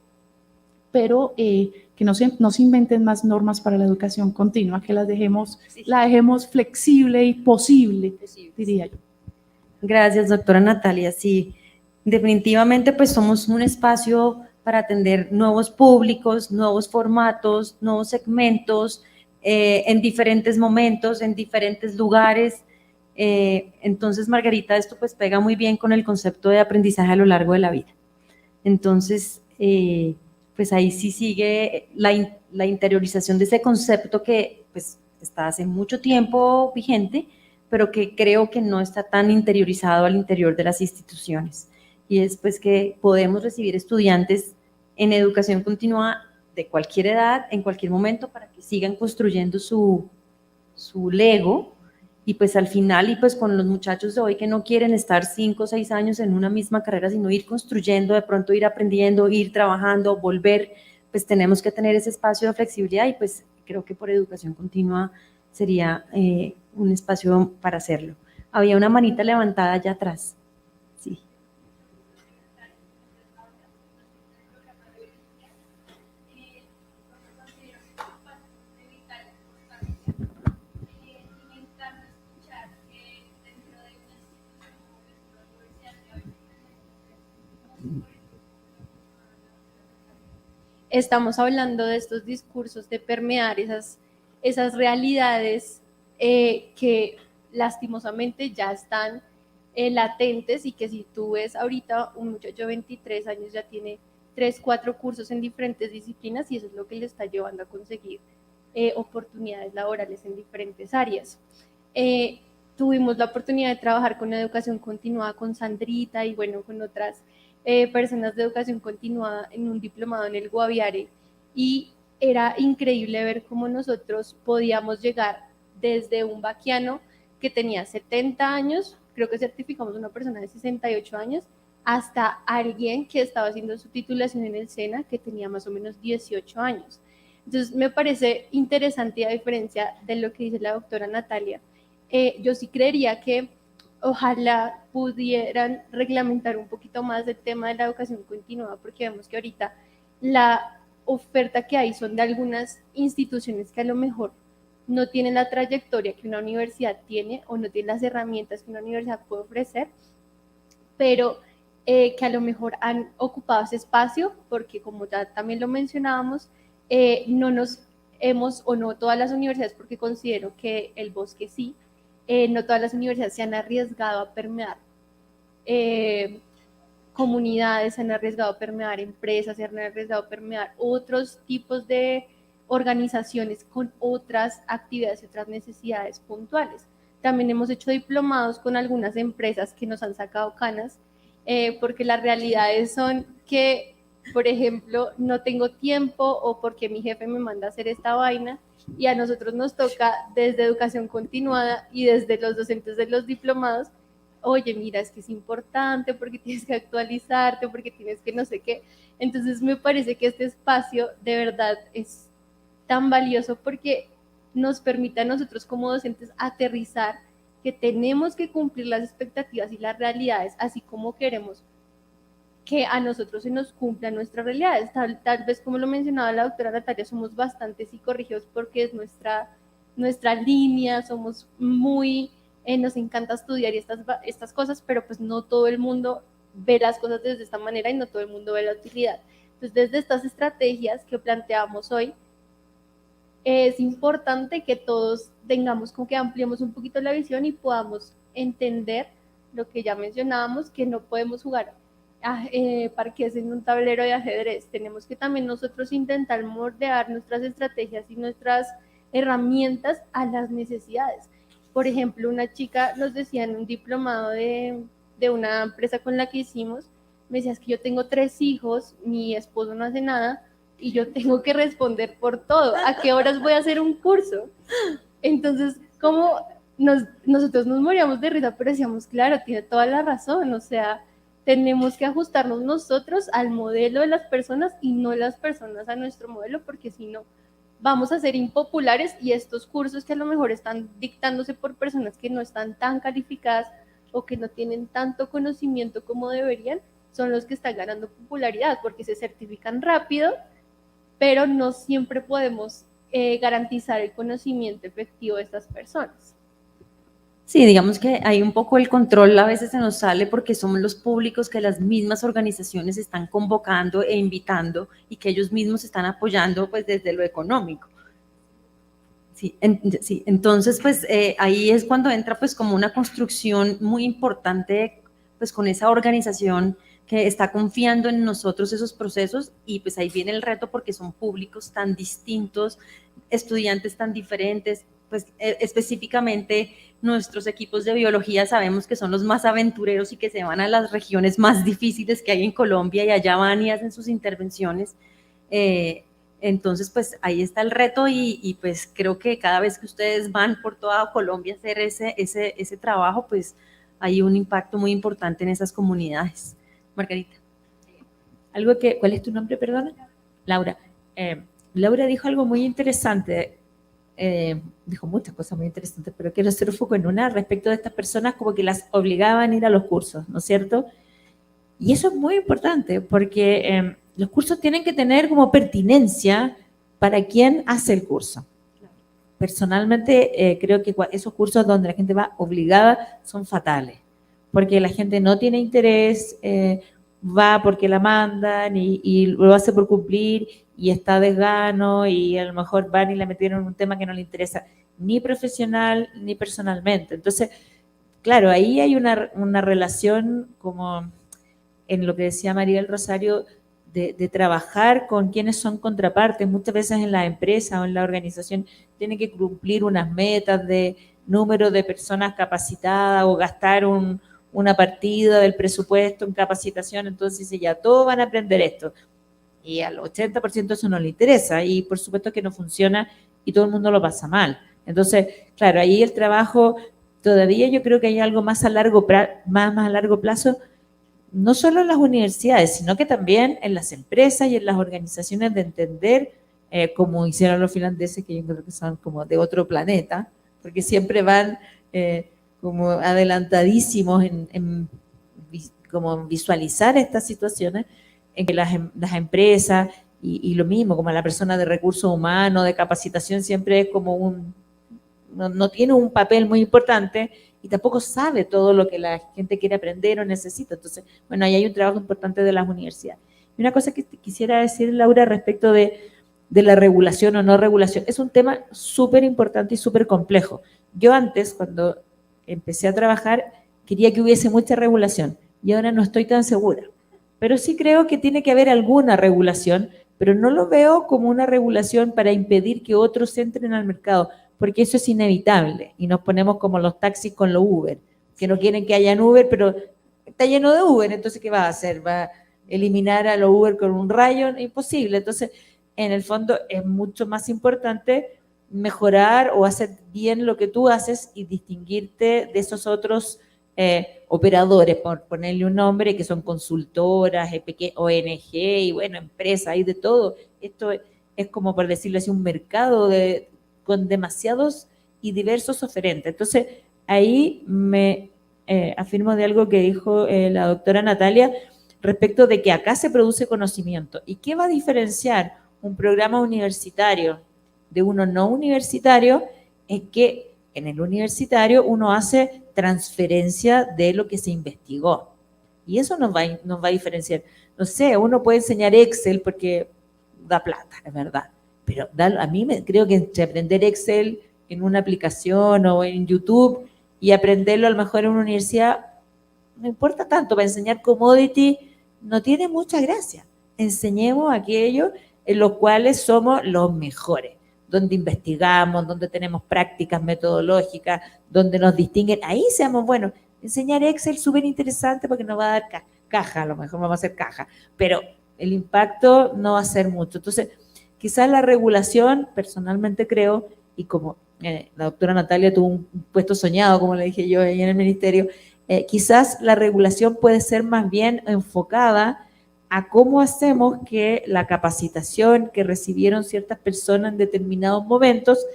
pero que no se inventen más normas para la educación continua, que la dejemos flexible y posible, diría yo. Gracias, doctora Natalia. Sí, definitivamente pues somos un espacio para atender nuevos públicos, nuevos formatos, nuevos segmentos, en diferentes momentos, en diferentes lugares. Entonces, Margarita, esto pues pega muy bien con el concepto de aprendizaje a lo largo de la vida. Entonces, pues ahí sí sigue la interiorización de ese concepto que pues está hace mucho tiempo vigente, pero que creo que no está tan interiorizado al interior de las instituciones. Y es pues que podemos recibir estudiantes en educación continua de cualquier edad, en cualquier momento, para que sigan construyendo su Lego. Y pues al final, y pues con los muchachos de hoy que no quieren estar 5 o 6 años en una misma carrera, sino ir construyendo, de pronto ir aprendiendo, ir trabajando, volver, pues tenemos que tener ese espacio de flexibilidad y pues creo que por educación continua sería un espacio para hacerlo. Había una manita levantada allá atrás. Sí. Estamos hablando de estos discursos, de permear esas realidades que lastimosamente ya están latentes y que si tú ves ahorita un muchacho de 23 años ya tiene 3, 4 cursos en diferentes disciplinas y eso es lo que le está llevando a conseguir oportunidades laborales en diferentes áreas. Tuvimos la oportunidad de trabajar con educación continuada con Sandrita y bueno, con otras personas de educación continuada en un diplomado en el Guaviare y era increíble ver cómo nosotros podíamos llegar desde un vaquiano que tenía 70 años, creo que certificamos a una persona de 68 años, hasta alguien que estaba haciendo su titulación en el SENA que tenía más o menos 18 años. Entonces me parece interesante, a diferencia de lo que dice la doctora Natalia, yo sí creería que ojalá pudieran reglamentar un poquito más el tema de la educación continuada, porque vemos que ahorita la oferta que hay son de algunas instituciones que a lo mejor no tienen la trayectoria que una universidad tiene o no tienen las herramientas que una universidad puede ofrecer, pero que a lo mejor han ocupado ese espacio, porque como ya también lo mencionábamos, no nos hemos, o no todas las universidades, porque considero que el Bosque sí, no todas las universidades se han arriesgado a permear comunidades, se han arriesgado a permear empresas, se han arriesgado a permear otros tipos de organizaciones con otras actividades y otras necesidades puntuales. También hemos hecho diplomados con algunas empresas que nos han sacado canas, porque las realidades son que, por ejemplo, no tengo tiempo o porque mi jefe me manda a hacer esta vaina, y a nosotros nos toca desde educación continuada y desde los docentes de los diplomados, oye, mira, es que es importante porque tienes que actualizarte, porque tienes que no sé qué. Entonces me parece que este espacio de verdad es tan valioso porque nos permite a nosotros como docentes aterrizar que tenemos que cumplir las expectativas y las realidades, así como queremos que a nosotros se nos cumplan nuestras realidades. Tal vez, como lo mencionaba la doctora Natalia, somos bastante psicorrígidos porque es nuestra línea, somos muy, nos encanta estudiar y estas cosas, pero pues no todo el mundo ve las cosas desde esta manera y no todo el mundo ve la utilidad. Entonces, desde estas estrategias que planteamos hoy, es importante que todos tengamos como que ampliemos un poquito la visión y podamos entender lo que ya mencionábamos, que no podemos jugar parques en un tablero de ajedrez. Tenemos que también nosotros intentar moldear nuestras estrategias y nuestras herramientas a las necesidades. Por ejemplo, una chica nos decía en un diplomado de una empresa con la que hicimos, me decía, es que yo tengo 3 hijos, mi esposo no hace nada y yo tengo que responder por todo. ¿A qué horas voy a hacer un curso? Entonces, como nosotros nos moríamos de risa, pero decíamos, claro, tiene toda la razón, o sea, tenemos que ajustarnos nosotros al modelo de las personas y no las personas a nuestro modelo, porque si no, vamos a ser impopulares y estos cursos que a lo mejor están dictándose por personas que no están tan calificadas o que no tienen tanto conocimiento como deberían, son los que están ganando popularidad porque se certifican rápido, pero no siempre podemos garantizar el conocimiento efectivo de estas personas. Sí, digamos que hay un poco el control, a veces se nos sale porque somos los públicos que las mismas organizaciones están convocando e invitando y que ellos mismos están apoyando pues desde lo económico. Sí, entonces pues ahí es cuando entra pues como una construcción muy importante pues con esa organización que está confiando en nosotros esos procesos, y pues ahí viene el reto porque son públicos tan distintos, estudiantes tan diferentes. Pues específicamente nuestros equipos de biología sabemos que son los más aventureros y que se van a las regiones más difíciles que hay en Colombia y allá van y hacen sus intervenciones. Entonces, pues ahí está el reto y pues creo que cada vez que ustedes van por toda Colombia a hacer ese trabajo, pues hay un impacto muy importante en esas comunidades. Margarita. ¿Cuál es tu nombre, perdona? Laura. Laura dijo algo muy interesante. Dijo muchas cosas muy interesantes, pero quiero hacer un foco en una respecto de estas personas como que las obligaban a ir a los cursos, ¿no es cierto? Y eso es muy importante porque los cursos tienen que tener como pertinencia para quien hace el curso. Personalmente creo que esos cursos donde la gente va obligada son fatales, porque la gente no tiene interés, va porque la mandan y lo hace por cumplir y está desgano y a lo mejor van y la metieron en un tema que no le interesa ni profesional ni personalmente. Entonces, claro, ahí hay una relación como en lo que decía María del Rosario de trabajar con quienes son contrapartes. Muchas veces en la empresa o en la organización tienen que cumplir unas metas de número de personas capacitadas o gastar una partida del presupuesto en capacitación, entonces dice ya, todos van a aprender esto. y al 80% eso no le interesa y por supuesto que no funciona y todo el mundo lo pasa mal. Entonces, claro, ahí el trabajo, todavía yo creo que hay algo más a largo plazo, no solo en las universidades, sino que también en las empresas y en las organizaciones de entender, como hicieron los finlandeses, que yo creo que son como de otro planeta, porque siempre van como adelantadísimos en como visualizar estas situaciones, en que las empresas y lo mismo, como la persona de recursos humanos, de capacitación, siempre es como no tiene un papel muy importante y tampoco sabe todo lo que la gente quiere aprender o necesita. Entonces, bueno, ahí hay un trabajo importante de las universidades. Y una cosa que quisiera decir, Laura, respecto de la regulación o no regulación, es un tema súper importante y súper complejo. Yo antes, cuando empecé a trabajar, quería que hubiese mucha regulación y ahora no estoy tan segura. Pero sí creo que tiene que haber alguna regulación, pero no lo veo como una regulación para impedir que otros entren al mercado, porque eso es inevitable y nos ponemos como los taxis con los Uber, que no quieren que hayan Uber, pero está lleno de Uber, entonces ¿qué va a hacer? ¿Va a eliminar a los Uber con un rayo? Imposible. Entonces, en el fondo es mucho más importante mejorar o hacer bien lo que tú haces y distinguirte de esos otros operadores, por ponerle un nombre, que son consultoras, ONG y bueno, empresas, hay de todo. Esto es como, por decirlo así, un mercado con demasiados y diversos oferentes. Entonces, ahí me afirmo de algo que dijo la doctora Natalia respecto de que acá se produce conocimiento. ¿Y qué va a diferenciar un programa universitario de uno no universitario? Es que en el universitario uno hace transferencia de lo que se investigó. Y eso nos va a diferenciar. No sé, uno puede enseñar Excel porque da plata, es verdad. Pero a mí creo que entre aprender Excel en una aplicación o en YouTube y aprenderlo a lo mejor en una universidad, no importa tanto. Para enseñar commodity no tiene mucha gracia. Enseñemos aquello en los cuales somos los mejores, donde investigamos, donde tenemos prácticas metodológicas, donde nos distinguen. Ahí seamos buenos. Enseñar Excel es súper interesante porque nos va a dar caja, a lo mejor vamos a hacer caja, pero el impacto no va a ser mucho. Entonces, quizás la regulación, personalmente creo, y como la doctora Natalia tuvo un puesto soñado, como le dije yo ahí en el ministerio, quizás la regulación puede ser más bien enfocada a cómo hacemos que la capacitación que recibieron ciertas personas en determinados momentos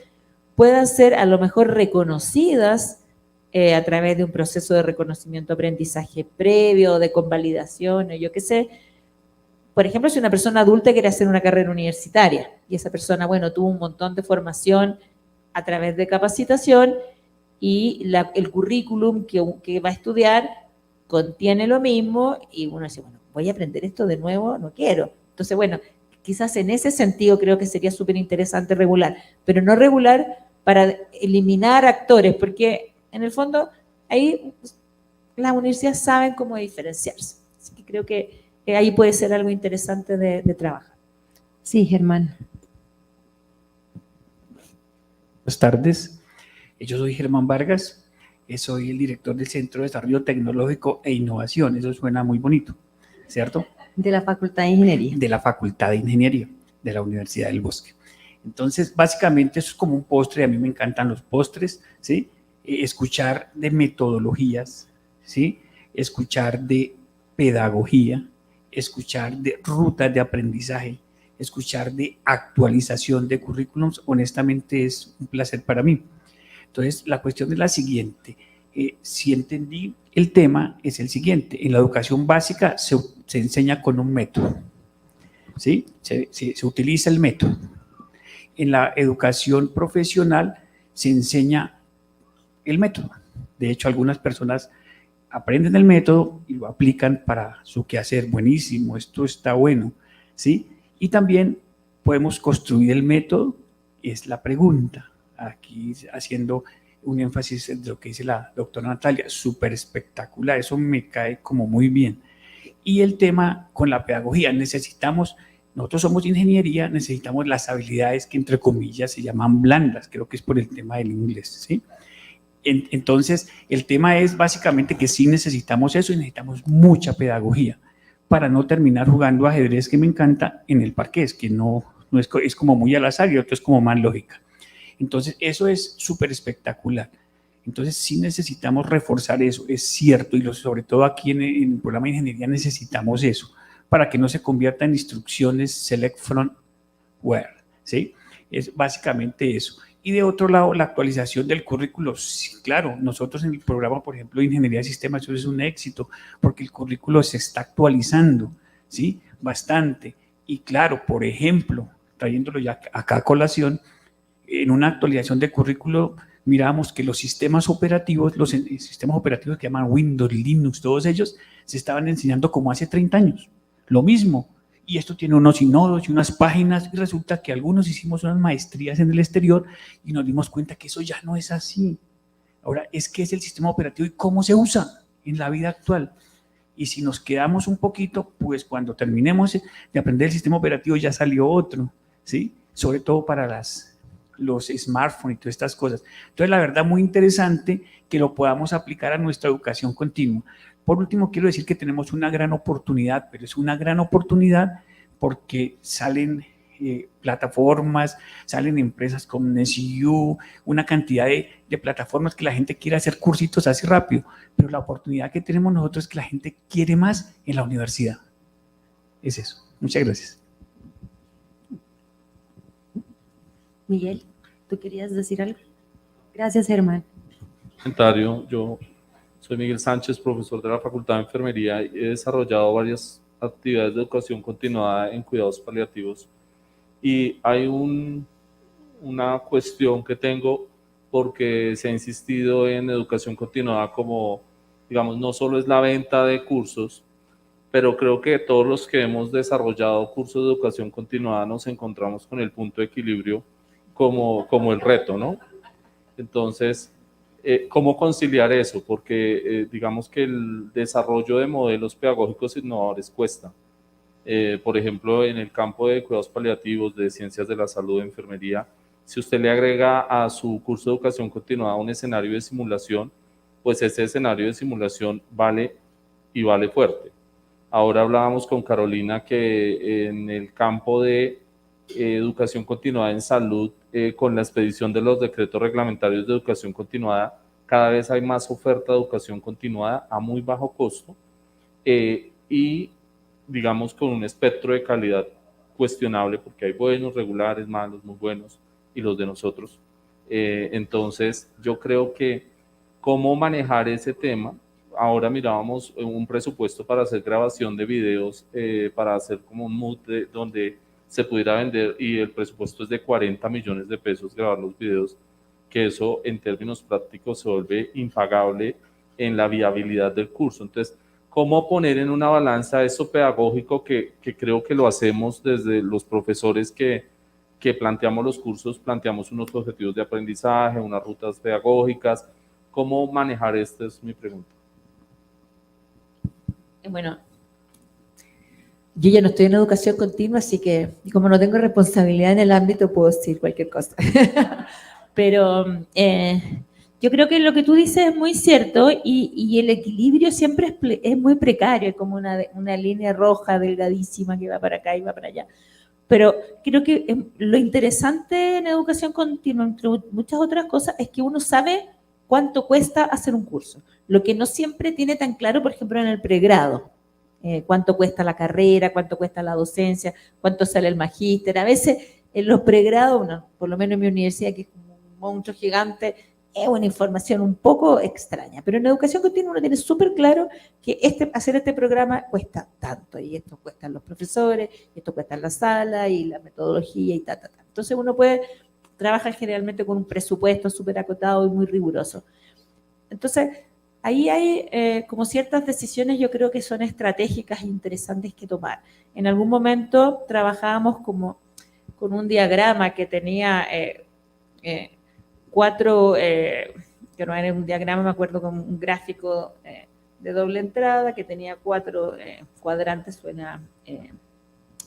puedan ser a lo mejor reconocidas a través de un proceso de reconocimiento-aprendizaje previo, de convalidación, o yo qué sé. Por ejemplo, si una persona adulta quiere hacer una carrera universitaria y esa persona, bueno, tuvo un montón de formación a través de capacitación y el currículum que va a estudiar contiene lo mismo y uno dice, bueno, voy a aprender esto de nuevo, no quiero. Entonces, bueno, quizás en ese sentido creo que sería súper interesante regular, pero no regular para eliminar actores, porque en el fondo ahí las universidades saben cómo diferenciarse. Así que creo que ahí puede ser algo interesante de trabajar. Sí, Germán. Buenas tardes, yo soy Germán Vargas, soy el director del Centro de Desarrollo Tecnológico e Innovación. Eso suena muy bonito, ¿cierto? De la Facultad de Ingeniería. De la Facultad de Ingeniería de la Universidad del Bosque. Entonces, básicamente eso es como un postre, a mí me encantan los postres, ¿sí? Escuchar de metodologías, ¿sí? Escuchar de pedagogía, escuchar de rutas de aprendizaje, escuchar de actualización de currículums, honestamente es un placer para mí. Entonces, la cuestión es la siguiente. Si entendí el tema, es el siguiente. En la educación básica se enseña con un método, ¿sí? Se utiliza el método. En la educación profesional se enseña el método. De hecho, algunas personas aprenden el método y lo aplican para su quehacer. Buenísimo, esto está bueno, ¿sí? Y también podemos construir el método, es la pregunta. Aquí haciendo un énfasis en lo que dice la doctora Natalia, súper espectacular, eso me cae como muy bien. Y el tema con la pedagogía, nosotros somos ingeniería, necesitamos las habilidades que entre comillas se llaman blandas, creo que es por el tema del inglés, ¿sí? Entonces, el tema es básicamente que sí necesitamos eso y necesitamos mucha pedagogía, para no terminar jugando ajedrez, que me encanta, en el parqués, que no es como muy al azar y otro es como más lógica. Entonces, eso es súper espectacular. Entonces, sí necesitamos reforzar eso, es cierto, y sobre todo aquí en el programa de ingeniería necesitamos eso, para que no se convierta en instrucciones select from where, ¿sí? Es básicamente eso. Y de otro lado, la actualización del currículo. Sí, claro, nosotros en el programa, por ejemplo, de Ingeniería de Sistemas, eso es un éxito, porque el currículo se está actualizando, ¿sí? Bastante. Y claro, por ejemplo, trayéndolo ya acá a colación, en una actualización de currículo, miramos que los sistemas operativos que llaman Windows, Linux, todos ellos, se estaban enseñando como hace 30 años. Lo mismo. Y esto tiene unos sinodos y unas páginas, y resulta que algunos hicimos unas maestrías en el exterior y nos dimos cuenta que eso ya no es así. Ahora, es que es el sistema operativo y cómo se usa en la vida actual. Y si nos quedamos un poquito, pues cuando terminemos de aprender el sistema operativo ya salió otro, ¿sí? Sobre todo para los smartphones y todas estas cosas. Entonces, la verdad, muy interesante que lo podamos aplicar a nuestra educación continua. Por último, quiero decir que tenemos una gran oportunidad, pero es una gran oportunidad porque salen plataformas, salen empresas como NSU, una cantidad de plataformas que la gente quiere hacer cursitos así rápido, pero la oportunidad que tenemos nosotros es que la gente quiere más en la universidad. Es eso. Muchas gracias. Miguel, ¿tú querías decir algo? Gracias, Germán. Comentario. Yo soy Miguel Sánchez, profesor de la Facultad de Enfermería y he desarrollado varias actividades de educación continuada en cuidados paliativos. Y hay una cuestión que tengo porque se ha insistido en educación continuada como, digamos, no solo es la venta de cursos, pero creo que todos los que hemos desarrollado cursos de educación continuada nos encontramos con el punto de equilibrio como el reto, ¿no? Entonces, ¿cómo conciliar eso? Porque digamos que el desarrollo de modelos pedagógicos innovadores cuesta. Por ejemplo, en el campo de cuidados paliativos, de ciencias de la salud, de enfermería, si usted le agrega a su curso de educación continuada un escenario de simulación, pues ese escenario de simulación vale y vale fuerte. Ahora hablábamos con Carolina que en el campo de educación continuada en salud, con la expedición de los decretos reglamentarios de educación continuada, cada vez hay más oferta de educación continuada a muy bajo costo y digamos con un espectro de calidad cuestionable porque hay buenos, regulares, malos, muy buenos y los de nosotros. Entonces yo creo que cómo manejar ese tema. Ahora mirábamos un presupuesto para hacer grabación de videos, para hacer como un mood donde se pudiera vender y el presupuesto es de 40 millones de pesos grabar los videos, que eso en términos prácticos se vuelve impagable en la viabilidad del curso. Entonces, ¿cómo poner en una balanza eso pedagógico que creo que lo hacemos desde los profesores que planteamos los cursos, planteamos unos objetivos de aprendizaje, unas rutas pedagógicas? ¿Cómo manejar esto? Es mi pregunta. Bueno, yo ya no estoy en educación continua, así que como no tengo responsabilidad en el ámbito, puedo decir cualquier cosa. Pero yo creo que lo que tú dices es muy cierto y el equilibrio siempre es muy precario, es como una línea roja delgadísima que va para acá y va para allá. Pero creo que lo interesante en educación continua, entre muchas otras cosas, es que uno sabe cuánto cuesta hacer un curso. Lo que no siempre tiene tan claro, por ejemplo, en el pregrado. Cuánto cuesta la carrera, cuánto cuesta la docencia, cuánto sale el magíster. A veces en los pregrados, por lo menos en mi universidad, que es como un monstruo gigante, es una información un poco extraña. Pero en educación continua uno tiene súper claro que hacer este programa cuesta tanto, y esto cuestan los profesores, esto cuesta la sala, y la metodología, y ta. Entonces uno trabaja generalmente con un presupuesto súper acotado y muy riguroso. Entonces, ahí hay como ciertas decisiones, yo creo que son estratégicas e interesantes que tomar. En algún momento trabajábamos como con un diagrama que tenía 4, que no era un diagrama, me acuerdo, con un gráfico de doble entrada que tenía 4 cuadrantes, suena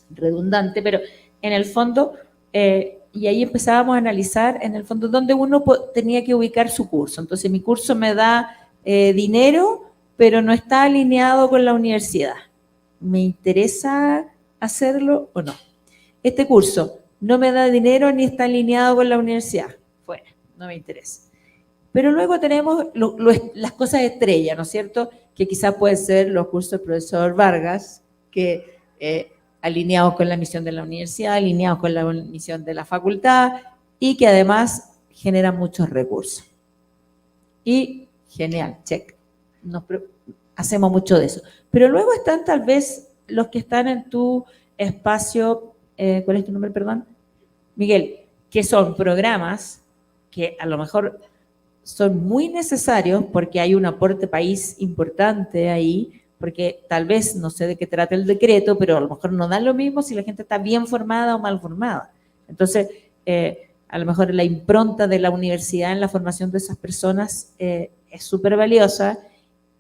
redundante, pero en el fondo, y ahí empezábamos a analizar en el fondo dónde uno tenía que ubicar su curso. Entonces mi curso me da dinero, pero no está alineado con la universidad. ¿me interesa hacerlo o no? Este curso no me da dinero ni está alineado con la universidad. Fuera, no me interesa. Pero luego tenemos las cosas estrellas, ¿no es cierto? Que quizás pueden ser los cursos del profesor Vargas, que alineados con la misión de la universidad, alineados con la misión de la facultad y que además generan muchos recursos. Y genial, check. Hacemos mucho de eso. Pero luego están tal vez los que están en tu espacio, ¿cuál es tu nombre, perdón? Miguel, que son programas que a lo mejor son muy necesarios porque hay un aporte país importante ahí, porque tal vez, no sé de qué trata el decreto, pero a lo mejor no da lo mismo si la gente está bien formada o mal formada. Entonces, a lo mejor la impronta de la universidad en la formación de esas personas es súper valiosa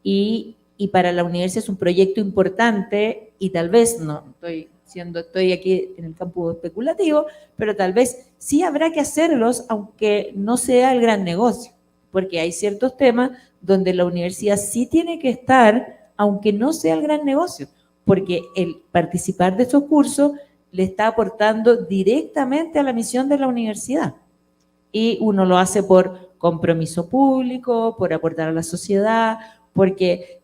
y para la universidad es un proyecto importante y tal vez, no estoy aquí en el campo especulativo, pero tal vez sí habrá que hacerlos aunque no sea el gran negocio, porque hay ciertos temas donde la universidad sí tiene que estar aunque no sea el gran negocio, porque el participar de estos cursos le está aportando directamente a la misión de la universidad. Y uno lo hace por compromiso público, por aportar a la sociedad, porque,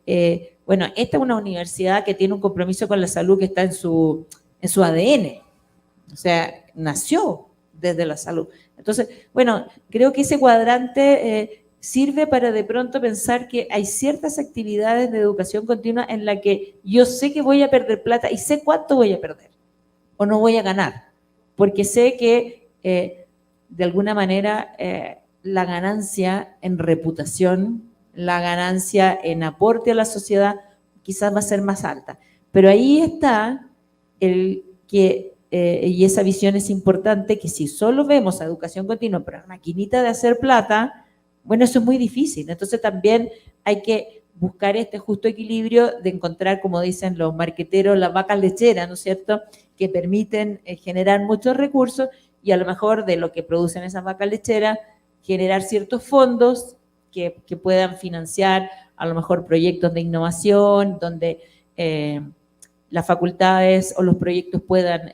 bueno, esta es una universidad que tiene un compromiso con la salud que está en su ADN. O sea, nació desde la salud. Entonces, bueno, creo que ese cuadrante sirve para de pronto pensar que hay ciertas actividades de educación continua en la que yo sé que voy a perder plata y sé cuánto voy a perder o no voy a ganar, porque sé que de alguna manera la ganancia en reputación, la ganancia en aporte a la sociedad quizás va a ser más alta. Pero ahí está el que, y esa visión es importante, que si solo vemos a educación continua por la maquinita de hacer plata, bueno, eso es muy difícil. Entonces también hay que buscar este justo equilibrio de encontrar, como dicen los marqueteros, las vacas lecheras, ¿no es cierto?, que permiten generar muchos recursos y a lo mejor de lo que producen esas vacas lecheras, generar ciertos fondos que puedan financiar a lo mejor proyectos de innovación, donde las facultades o los proyectos puedan,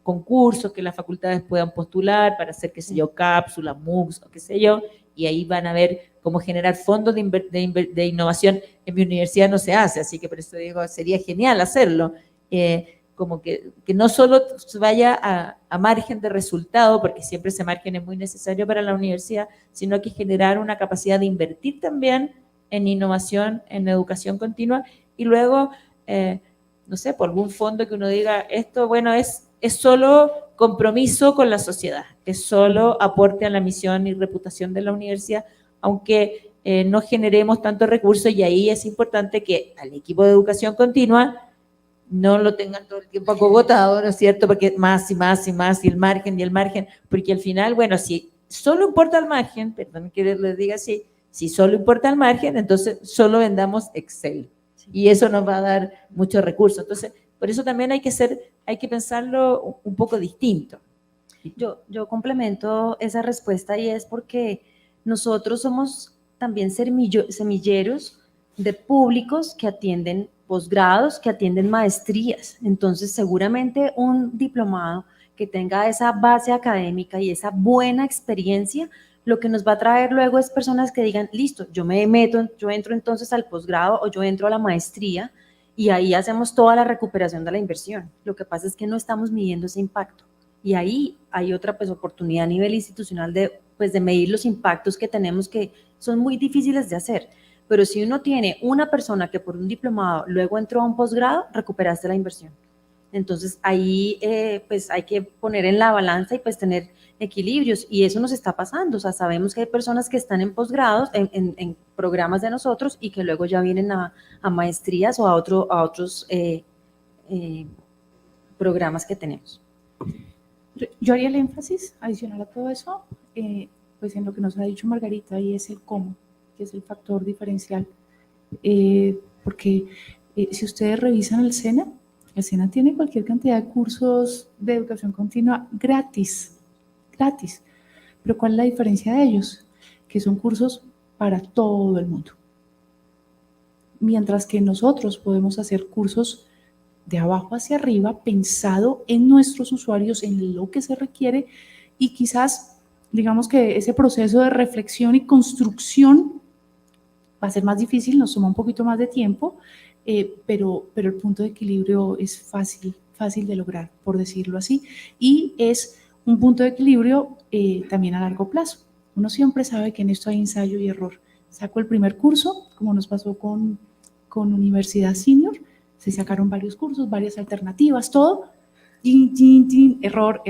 concursos que las facultades puedan postular para hacer, qué sé yo, cápsulas, MOOCs o qué sé yo, y ahí van a ver cómo generar fondos de innovación. En mi universidad no se hace, así que por eso digo, sería genial hacerlo. Como que no solo vaya a margen de resultado, porque siempre ese margen es muy necesario para la universidad, sino que generar una capacidad de invertir también en innovación, en educación continua, y luego, no sé, por algún fondo que uno diga, esto, bueno, es solo compromiso con la sociedad, es solo aporte a la misión y reputación de la universidad, aunque no generemos tantos recursos, y ahí es importante que al equipo de educación continua no lo tengan todo el tiempo acogotado, ¿no es cierto? Porque más y más y más, y el margen, porque al final, bueno, si solo importa el margen, perdón que les diga así, si solo importa el margen, entonces solo vendamos Excel, y eso nos va a dar muchos recursos. Entonces, por eso también hay que pensarlo un poco distinto. Yo complemento esa respuesta y es porque nosotros somos también semilleros de públicos que atienden posgrados, que atienden maestrías. Entonces, seguramente un diplomado que tenga esa base académica y esa buena experiencia, lo que nos va a traer luego es personas que digan, listo, yo entro entonces al posgrado o yo entro a la maestría y ahí hacemos toda la recuperación de la inversión. Lo que pasa es que no estamos midiendo ese impacto. Y ahí hay otra pues, oportunidad a nivel institucional de medir los impactos que tenemos, que son muy difíciles de hacer. Pero si uno tiene una persona que por un diplomado luego entró a un posgrado, recuperaste la inversión. Entonces ahí pues hay que poner en la balanza y pues tener equilibrios, y eso nos está pasando. O sea, sabemos que hay personas que están en posgrados, en programas de nosotros, y que luego ya vienen a maestrías o a otros programas que tenemos. Yo haría el énfasis adicional a todo eso, pues en lo que nos ha dicho Margarita, y es el cómo, que es el factor diferencial. Porque si ustedes revisan el SENA tiene cualquier cantidad de cursos de educación continua gratis. Pero ¿cuál es la diferencia de ellos? Que son cursos para todo el mundo. Mientras que nosotros podemos hacer cursos de abajo hacia arriba, pensado en nuestros usuarios, en lo que se requiere, y quizás, digamos que ese proceso de reflexión y construcción va a ser más difícil, nos toma un poquito más de tiempo, pero el punto de equilibrio es fácil de lograr, por decirlo así, y es un punto de equilibrio también a largo plazo. Uno siempre sabe que en esto hay ensayo y error. Saco el primer curso, como nos pasó con Universidad Senior, se sacaron varios cursos, varias alternativas, todo, error,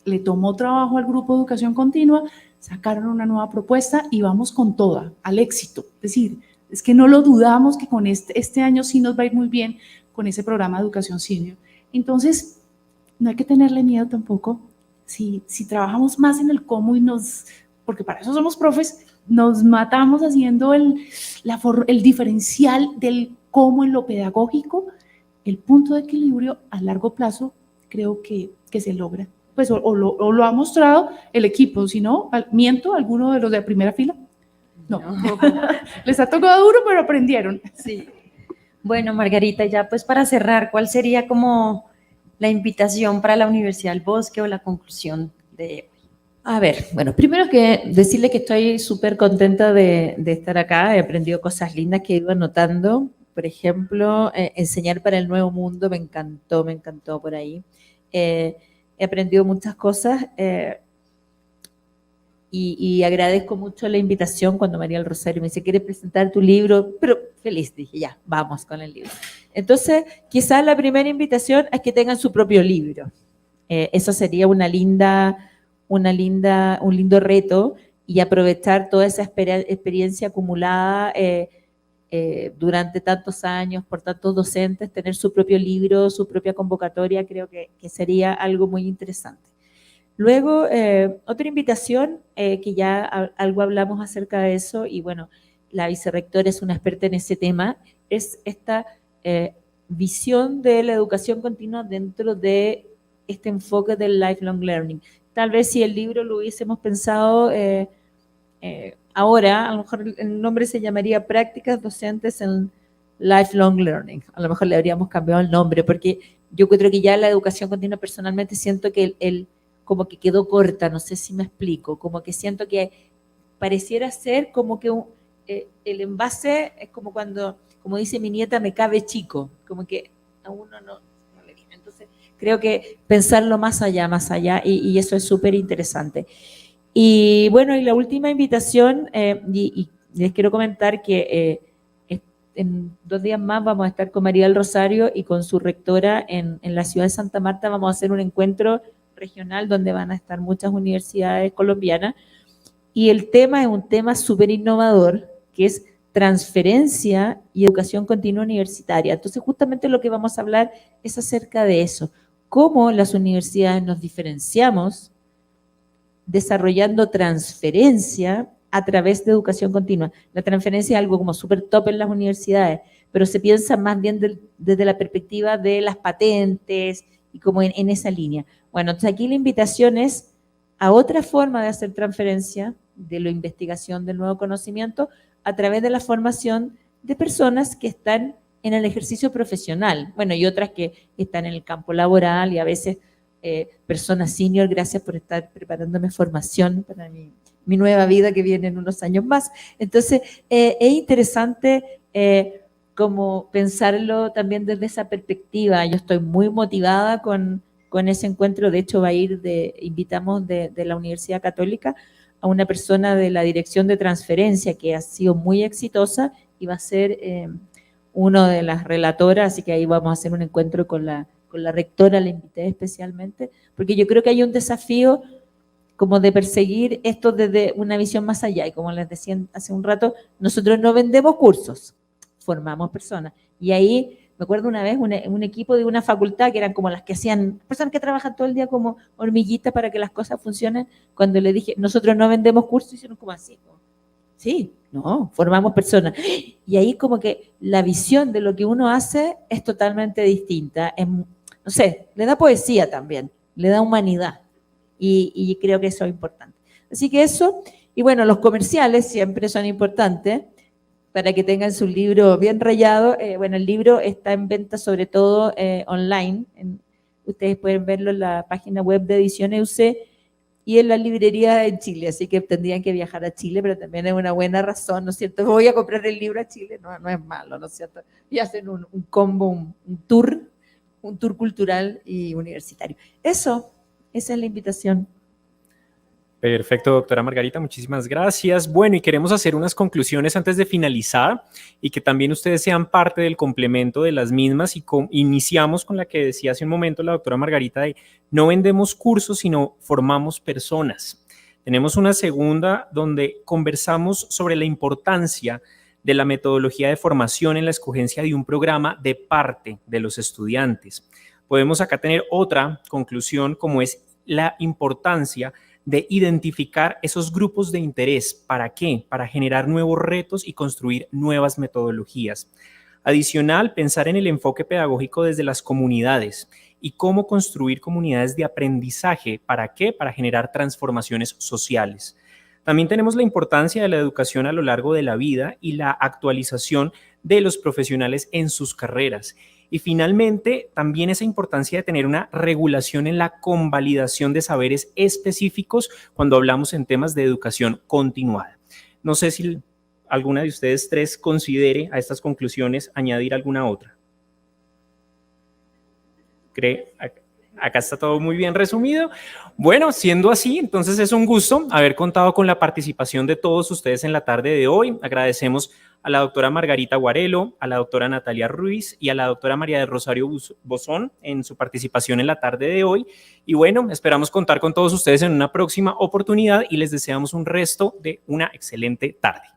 le tomó trabajo al grupo de educación continua, sacaron una nueva propuesta y vamos con toda, al éxito. Es decir, es que no lo dudamos que con este año sí nos va a ir muy bien con ese programa de educación senior. Entonces, no hay que tenerle miedo tampoco. Si trabajamos más en el cómo porque para eso somos profes, nos matamos haciendo el diferencial del cómo en lo pedagógico, el punto de equilibrio a largo plazo creo que se logra. Pues o lo ha mostrado el equipo, si no, miento, alguno de los de primera fila. No. Les ha tocado duro, pero aprendieron. Sí. Bueno, Margarita, ya pues para cerrar, ¿cuál sería como la invitación para la Universidad del Bosque o la conclusión de hoy? A ver, bueno, primero que decirle que estoy súper contenta de estar acá, he aprendido cosas lindas que he ido anotando, por ejemplo, enseñar para el nuevo mundo, me encantó por ahí. He aprendido muchas cosas y agradezco mucho la invitación cuando María del Rosario me dice, ¿quieres presentar tu libro? Pero feliz, dije, ya, vamos con el libro. Entonces, quizás la primera invitación es que tengan su propio libro. Eso sería un lindo reto y aprovechar toda esa experiencia acumulada durante tantos años, por tantos docentes, tener su propio libro, su propia convocatoria, creo que sería algo muy interesante. Luego, otra invitación, que ya algo hablamos acerca de eso, y bueno, la vicerrectora es una experta en ese tema, es esta visión de la educación continua dentro de este enfoque del lifelong learning. Tal vez si el libro lo hubiésemos pensado ahora, a lo mejor el nombre se llamaría Prácticas Docentes en Lifelong Learning. A lo mejor le habríamos cambiado el nombre, porque yo creo que ya la educación continua, personalmente siento que como que quedó corta, no sé si me explico, como que siento que pareciera ser como que el envase es como cuando, como dice mi nieta, me cabe chico, como que a uno no le viene. Entonces, creo que pensarlo más allá, y eso es súper interesante. Y bueno, y la última invitación, y les quiero comentar que en 2 días más vamos a estar con María del Rosario y con su rectora en la ciudad de Santa Marta. Vamos a hacer un encuentro regional donde van a estar muchas universidades colombianas, y el tema es un tema súper innovador, que es transferencia y educación continua universitaria. Entonces, justamente lo que vamos a hablar es acerca de eso, cómo las universidades nos diferenciamos desarrollando transferencia a través de educación continua. La transferencia es algo como súper top en las universidades, pero se piensa más bien desde la perspectiva de las patentes y como en esa línea. Bueno, entonces aquí la invitación es a otra forma de hacer transferencia de la investigación del nuevo conocimiento a través de la formación de personas que están en el ejercicio profesional, bueno, y otras que están en el campo laboral, y a veces personas senior. Gracias por estar preparándome formación para mi nueva vida que viene en unos años más. Entonces, es interesante como pensarlo también desde esa perspectiva. Yo estoy muy motivada con ese encuentro. De hecho, invitamos de la Universidad Católica a una persona de la Dirección de Transferencia que ha sido muy exitosa y va a ser uno de las relatoras, así que ahí vamos a hacer un encuentro con la rectora, la invité especialmente, porque yo creo que hay un desafío como de perseguir esto desde una visión más allá, y como les decía hace un rato, nosotros no vendemos cursos, formamos personas, y ahí me acuerdo una vez un equipo de una facultad que eran como las que hacían, personas que trabajan todo el día como hormiguitas para que las cosas funcionen, cuando le dije, nosotros no vendemos cursos, hicieron como así, como, sí, no, formamos personas. Y ahí como que la visión de lo que uno hace es totalmente distinta. No sé, le da poesía también, le da humanidad. Y creo que eso es importante. Así que eso, y bueno, los comerciales siempre son importantes. para que tengan su libro bien rayado. Bueno, el libro está en venta sobre todo online. Ustedes pueden verlo en la página web de Ediciones UC y en la librería en Chile, así que tendrían que viajar a Chile, pero también es una buena razón, ¿no es cierto? Voy a comprar el libro a Chile, no es malo, ¿no es cierto? Y hacen un combo, un tour cultural y universitario. Esa es la invitación. Perfecto, doctora Margarita, muchísimas gracias. Bueno, y queremos hacer unas conclusiones antes de finalizar y que también ustedes sean parte del complemento de las mismas y iniciamos con la que decía hace un momento la doctora Margarita de no vendemos cursos, sino formamos personas. Tenemos una segunda donde conversamos sobre la importancia de la metodología de formación en la escogencia de un programa de parte de los estudiantes. Podemos acá tener otra conclusión como es la importancia de identificar esos grupos de interés. ¿Para qué? Para generar nuevos retos y construir nuevas metodologías. Adicional, pensar en el enfoque pedagógico desde las comunidades y cómo construir comunidades de aprendizaje. ¿Para qué? Para generar transformaciones sociales. También tenemos la importancia de la educación a lo largo de la vida y la actualización de los profesionales en sus carreras. Y finalmente, también esa importancia de tener una regulación en la convalidación de saberes específicos cuando hablamos en temas de educación continuada. No sé si alguna de ustedes tres considere a estas conclusiones añadir alguna otra. Acá está todo muy bien resumido. Bueno, siendo así, entonces es un gusto haber contado con la participación de todos ustedes en la tarde de hoy. Agradecemos a la doctora Margarita Guarelo, a la doctora Natalia Ruiz y a la doctora María del Rosario Bozón en su participación en la tarde de hoy. Y bueno, esperamos contar con todos ustedes en una próxima oportunidad y les deseamos un resto de una excelente tarde.